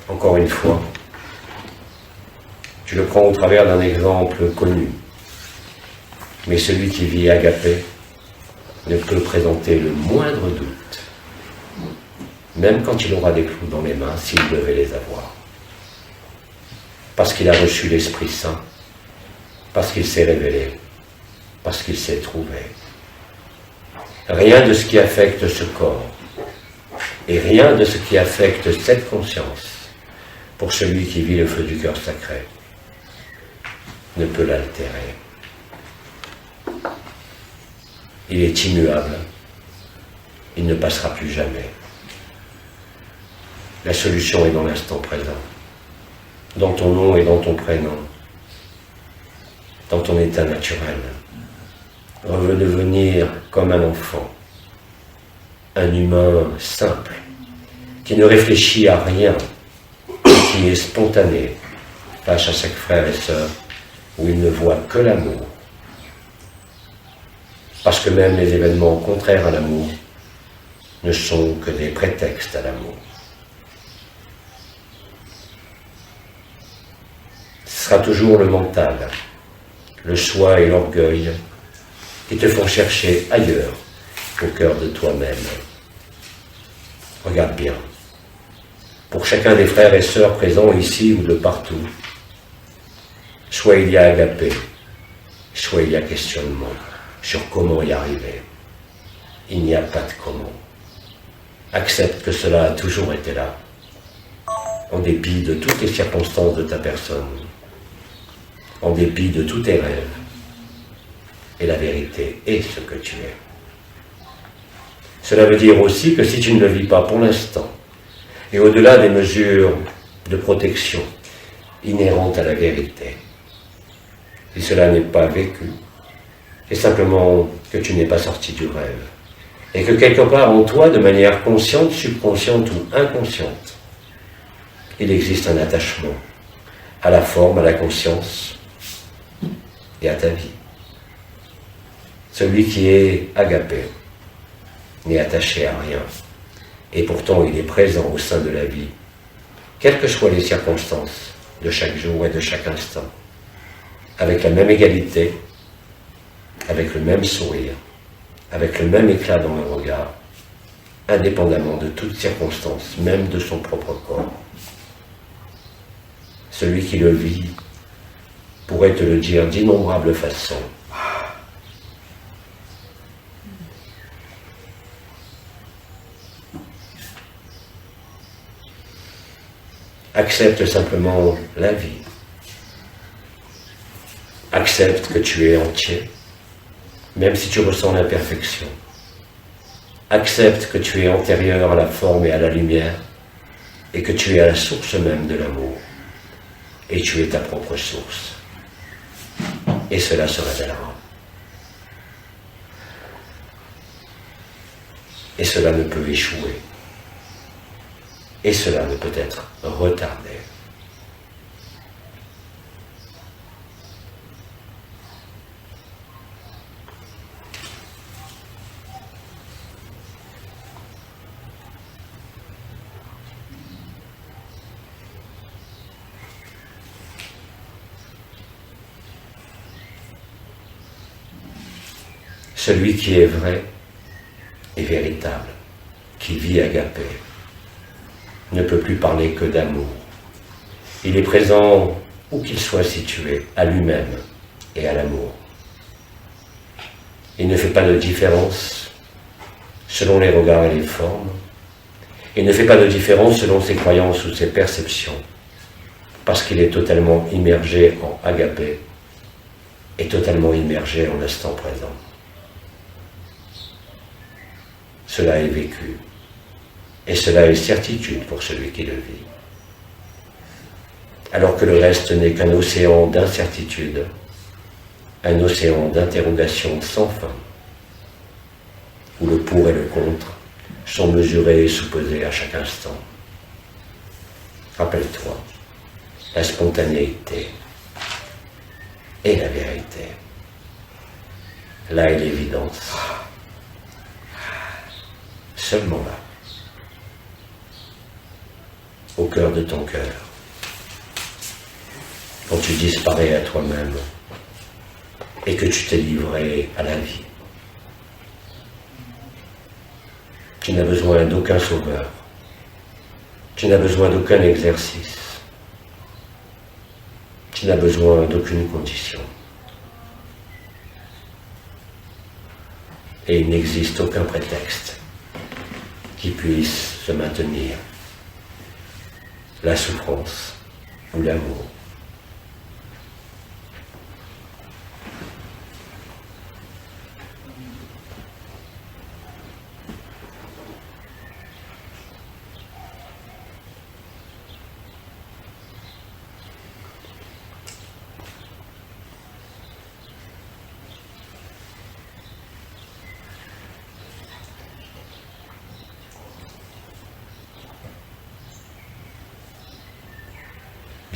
encore une fois, tu le prends au travers d'un exemple connu, mais celui qui vit Agapé ne peut présenter le moindre doute, même quand il aura des clous dans les mains, s'il devait les avoir. Parce qu'il a reçu l'Esprit Saint, parce qu'il s'est révélé, parce qu'il s'est trouvé. Rien de ce qui affecte ce corps, et rien de ce qui affecte cette conscience, pour celui qui vit le feu du cœur sacré, ne peut l'altérer. Il est immuable, il ne passera plus jamais. La solution est dans l'instant présent, dans ton nom et dans ton prénom, dans ton état naturel. Redevenir comme un enfant, un humain simple, qui ne réfléchit à rien, qui est spontané face à chaque frère et sœur, où il ne voit que l'amour. Parce que même les événements contraires à l'amour ne sont que des prétextes à l'amour. Ce sera toujours le mental, le soi et l'orgueil qui te font chercher ailleurs qu'au cœur de toi-même. Regarde bien. Pour chacun des frères et sœurs présents ici ou de partout, soit il y a agapé, soit il y a questionnement sur comment y arriver. Il n'y a pas de comment. Accepte que cela a toujours été là, en dépit de toutes les circonstances de ta personne, en dépit de tous tes rêves. Et la vérité est ce que tu es. Cela veut dire aussi que si tu ne le vis pas pour l'instant, et au-delà des mesures de protection inhérentes à la vérité, si cela n'est pas vécu, c'est simplement que tu n'es pas sorti du rêve, et que quelque part en toi, de manière consciente, subconsciente ou inconsciente, il existe un attachement à la forme, à la conscience et à ta vie. Celui qui est agapé n'est attaché à rien, et pourtant il est présent au sein de la vie, quelles que soient les circonstances de chaque jour et de chaque instant, avec la même égalité, avec le même sourire, avec le même éclat dans le regard, indépendamment de toute circonstance, même de son propre corps. Celui qui le vit pourrait te le dire d'innombrables façons. Accepte simplement la vie. Accepte que tu es entier, même si tu ressens l'imperfection. Accepte que tu es antérieur à la forme et à la lumière, et que tu es à la source même de l'amour, et tu es ta propre source. Et cela se révélera. Et cela ne peut échouer. Et cela ne peut être retardé. Celui qui est vrai et véritable, qui vit agapé, ne peut plus parler que d'amour. Il est présent où qu'il soit situé, à lui-même et à l'amour. Il ne fait pas de différence selon les regards et les formes. Il ne fait pas de différence selon ses croyances ou ses perceptions, parce qu'il est totalement immergé en agapé et totalement immergé en l'instant présent. Cela est vécu. Et cela est certitude pour celui qui le vit. Alors que le reste n'est qu'un océan d'incertitude, un océan d'interrogations sans fin, où le pour et le contre sont mesurés et sous-pesés à chaque instant. Rappelle-toi, la spontanéité et la vérité. Là est l'évidence. Seulement là. Au cœur de ton cœur, quand tu disparais à toi-même et que tu t'es livré à la vie. Tu n'as besoin d'aucun sauveur, tu n'as besoin d'aucun exercice, tu n'as besoin d'aucune condition. Et il n'existe aucun prétexte qui puisse se maintenir. La souffrance ou l'amour.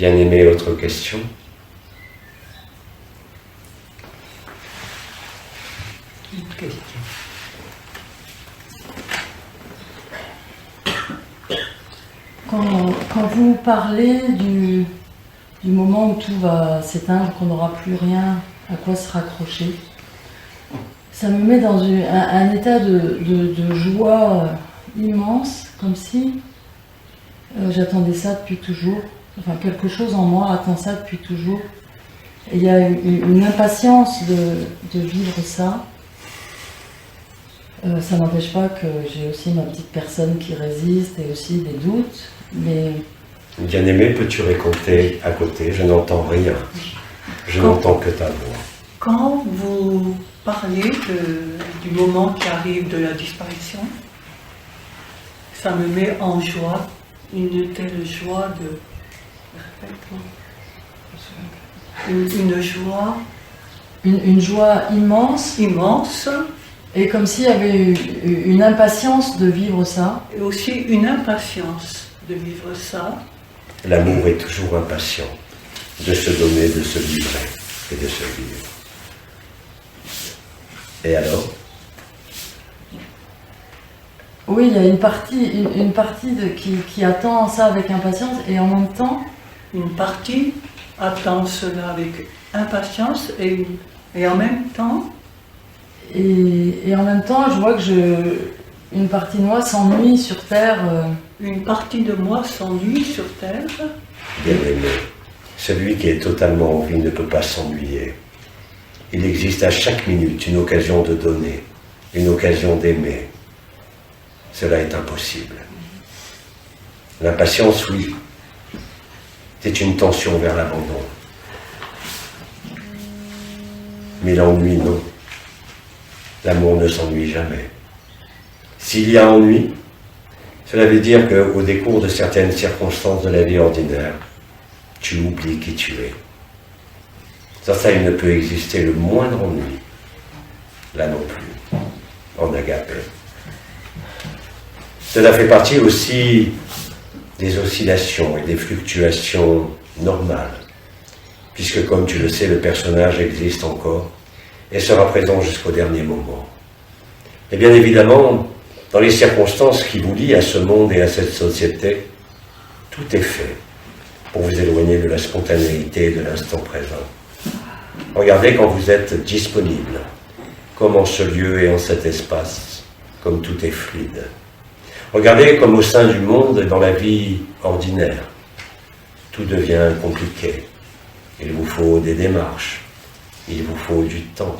Bien-aimé, autre question? Une parler du moment où tout va s'éteindre, qu'on n'aura plus rien à quoi se raccrocher. Ça me met dans un état de joie immense, comme si j'attendais ça depuis toujours. Enfin, quelque chose en moi attend ça depuis toujours. Et il y a une impatience de vivre ça. Ça n'empêche pas que j'ai aussi ma petite personne qui résiste et aussi des doutes, mais... Bien-aimé, peux-tu raconter à côté? Je n'entends rien. Je n'entends que ta voix. Quand vous parlez du moment qui arrive de la disparition, ça me met en joie, une telle joie de... Une joie... Une joie immense. Immense. Et comme s'il y avait une impatience de vivre ça. Et aussi une impatience de vivre ça. L'amour est toujours impatient de se donner, de se livrer et de se vivre. Et alors? Oui, il y a une partie qui attend ça avec impatience et en même temps... Une partie attend cela avec impatience et en même temps... Et en même temps, je vois que une partie de moi s'ennuie sur Terre. Une partie de moi s'ennuie sur Terre. Bien-aimé, celui qui est totalement en vie ne peut pas s'ennuyer. Il existe à chaque minute une occasion de donner, une occasion d'aimer. Cela est impossible. L'impatience, oui, c'est une tension vers l'abandon. Mais l'ennui, non. L'amour ne s'ennuie jamais. S'il y a ennui, cela veut dire qu'au décours de certaines circonstances de la vie ordinaire, tu oublies qui tu es. Sans ça, il ne peut exister le moindre ennui. Là non plus, en agapé. Cela fait partie aussi des oscillations et des fluctuations normales, puisque comme tu le sais, le personnage existe encore et sera présent jusqu'au dernier moment. Et bien évidemment, dans les circonstances qui vous lient à ce monde et à cette société, tout est fait pour vous éloigner de la spontanéité et de l'instant présent. Regardez quand vous êtes disponible, comme en ce lieu et en cet espace, comme tout est fluide. Regardez comme au sein du monde et dans la vie ordinaire, tout devient compliqué. Il vous faut des démarches. Il vous faut du temps.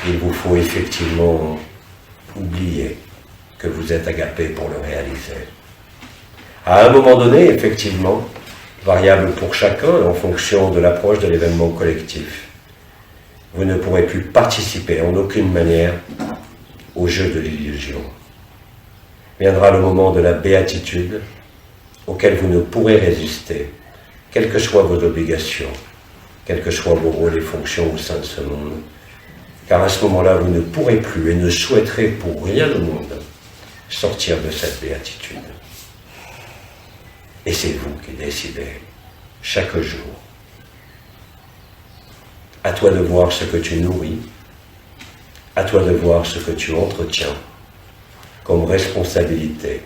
Il vous faut effectivement oublier que vous êtes agapé pour le réaliser. À un moment donné, effectivement, variable pour chacun en fonction de l'approche de l'événement collectif, vous ne pourrez plus participer en aucune manière au jeu de l'illusion. Viendra le moment de la béatitude auquel vous ne pourrez résister, quelles que soient vos obligations, quels que soient vos rôles et fonctions au sein de ce monde, car à ce moment-là, vous ne pourrez plus et ne souhaiterez pour rien au monde sortir de cette béatitude. Et c'est vous qui décidez, chaque jour. À toi de voir ce que tu nourris, à toi de voir ce que tu entretiens, comme responsabilité,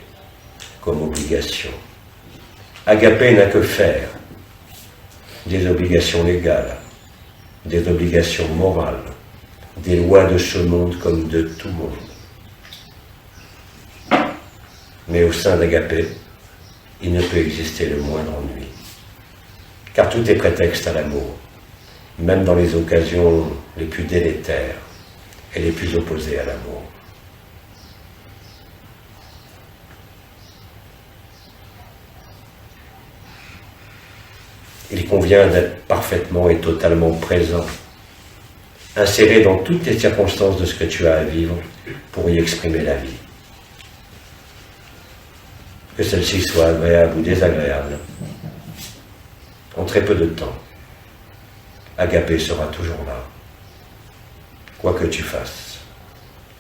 comme obligation. Agapé n'a que faire des obligations légales, des obligations morales, des lois de ce monde comme de tout monde. Mais au sein d'Agapé, il ne peut exister le moindre ennui. Car tout est prétexte à l'amour, même dans les occasions les plus délétères et les plus opposées à l'amour. Il convient d'être parfaitement et totalement présent, inséré dans toutes les circonstances de ce que tu as à vivre pour y exprimer la vie. Que celle-ci soit agréable ou désagréable, en très peu de temps, Agapé sera toujours là, quoi que tu fasses,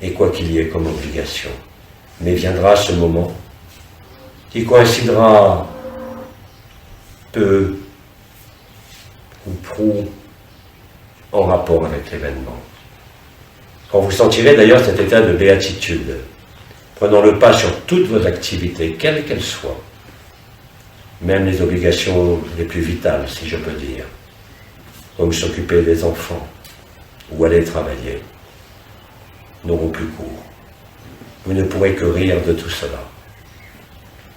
et quoi qu'il y ait comme obligation. Mais viendra ce moment qui coïncidera peu ou prou en rapport avec l'événement. Quand vous sentirez d'ailleurs cet état de béatitude, prenant le pas sur toutes vos activités, quelles qu'elles soient, même les obligations les plus vitales, si je peux dire, comme s'occuper des enfants ou aller travailler, n'auront plus cours. Vous ne pourrez que rire de tout cela,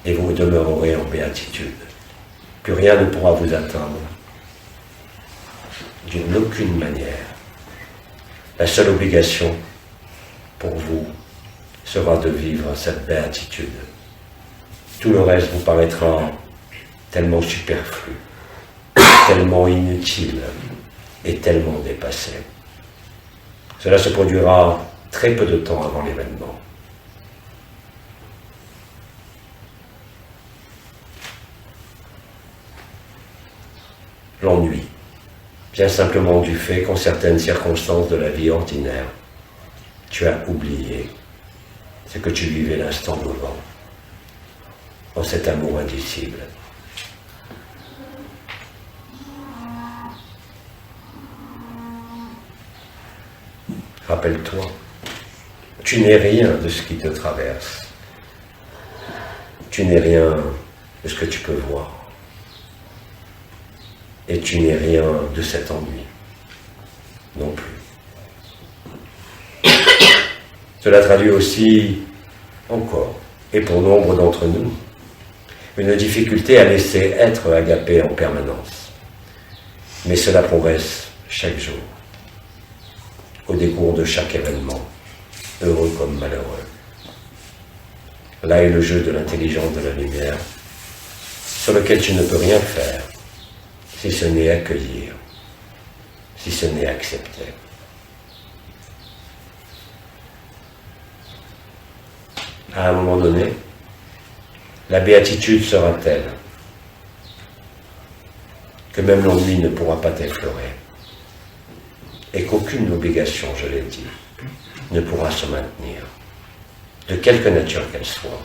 et vous demeurerez en béatitude. Plus rien ne pourra vous atteindre, d'une aucune manière. La seule obligation pour vous sera de vivre cette béatitude. Tout le reste vous paraîtra tellement superflu, tellement inutile et tellement dépassé. Cela se produira très peu de temps avant l'événement. L'ennui vient simplement du fait qu'en certaines circonstances de la vie ordinaire, tu as oublié ce que tu vivais l'instant d'avant, en cet amour indicible. Rappelle-toi, tu n'es rien de ce qui te traverse. Tu n'es rien de ce que tu peux voir. Et tu n'es rien de cet ennui non plus. Cela traduit aussi, encore, et pour nombre d'entre nous, une difficulté à laisser être agapé en permanence. Mais cela progresse chaque jour, au décours de chaque événement, heureux comme malheureux. Là est le jeu de l'intelligence de la lumière, sur lequel tu ne peux rien faire, si ce n'est accueillir, si ce n'est accepter. À un moment donné, la béatitude sera telle que même l'ennui ne pourra pas t'effleurer et qu'aucune obligation, je l'ai dit, ne pourra se maintenir, de quelque nature qu'elle soit.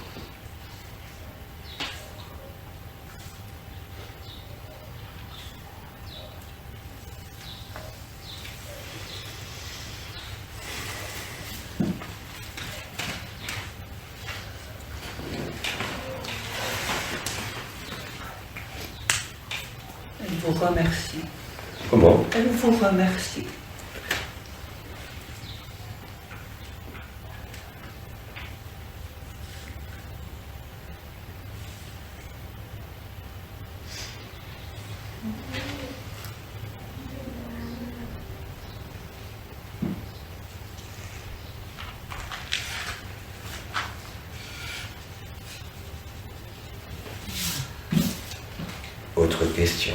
Elle vous remercie. Comment? Elle vous remercie. Autre question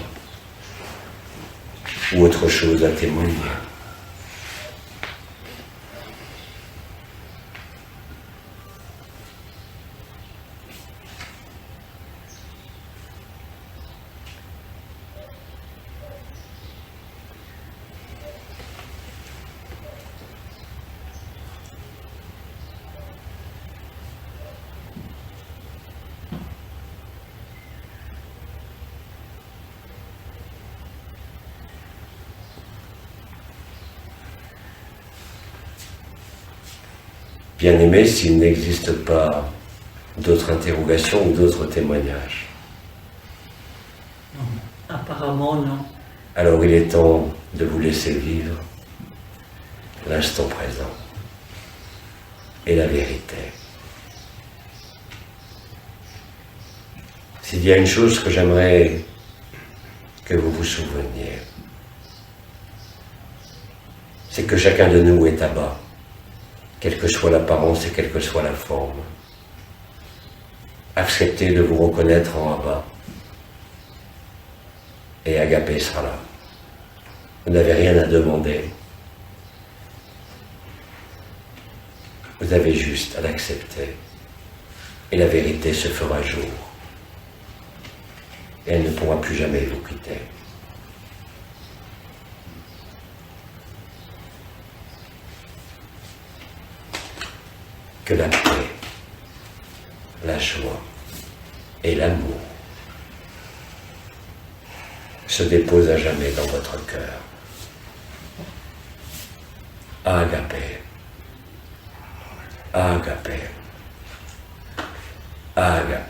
ou autre chose à témoigner? Bien-aimé, s'il n'existe pas d'autres interrogations ou d'autres témoignages, Apparemment, non. alors il est temps de vous laisser vivre l'instant présent et la vérité. S'il y a une chose que j'aimerais que vous vous souveniez, c'est que chacun de nous est Abba, quelle que soit l'apparence et quelle que soit la forme. Acceptez de vous reconnaître en Abba, et Agapé sera là. Vous n'avez rien à demander. Vous avez juste à l'accepter, et la vérité se fera jour, et elle ne pourra plus jamais vous quitter. Que la paix, la joie et l'amour se déposent à jamais dans votre cœur. Agapé, agapé, agapé.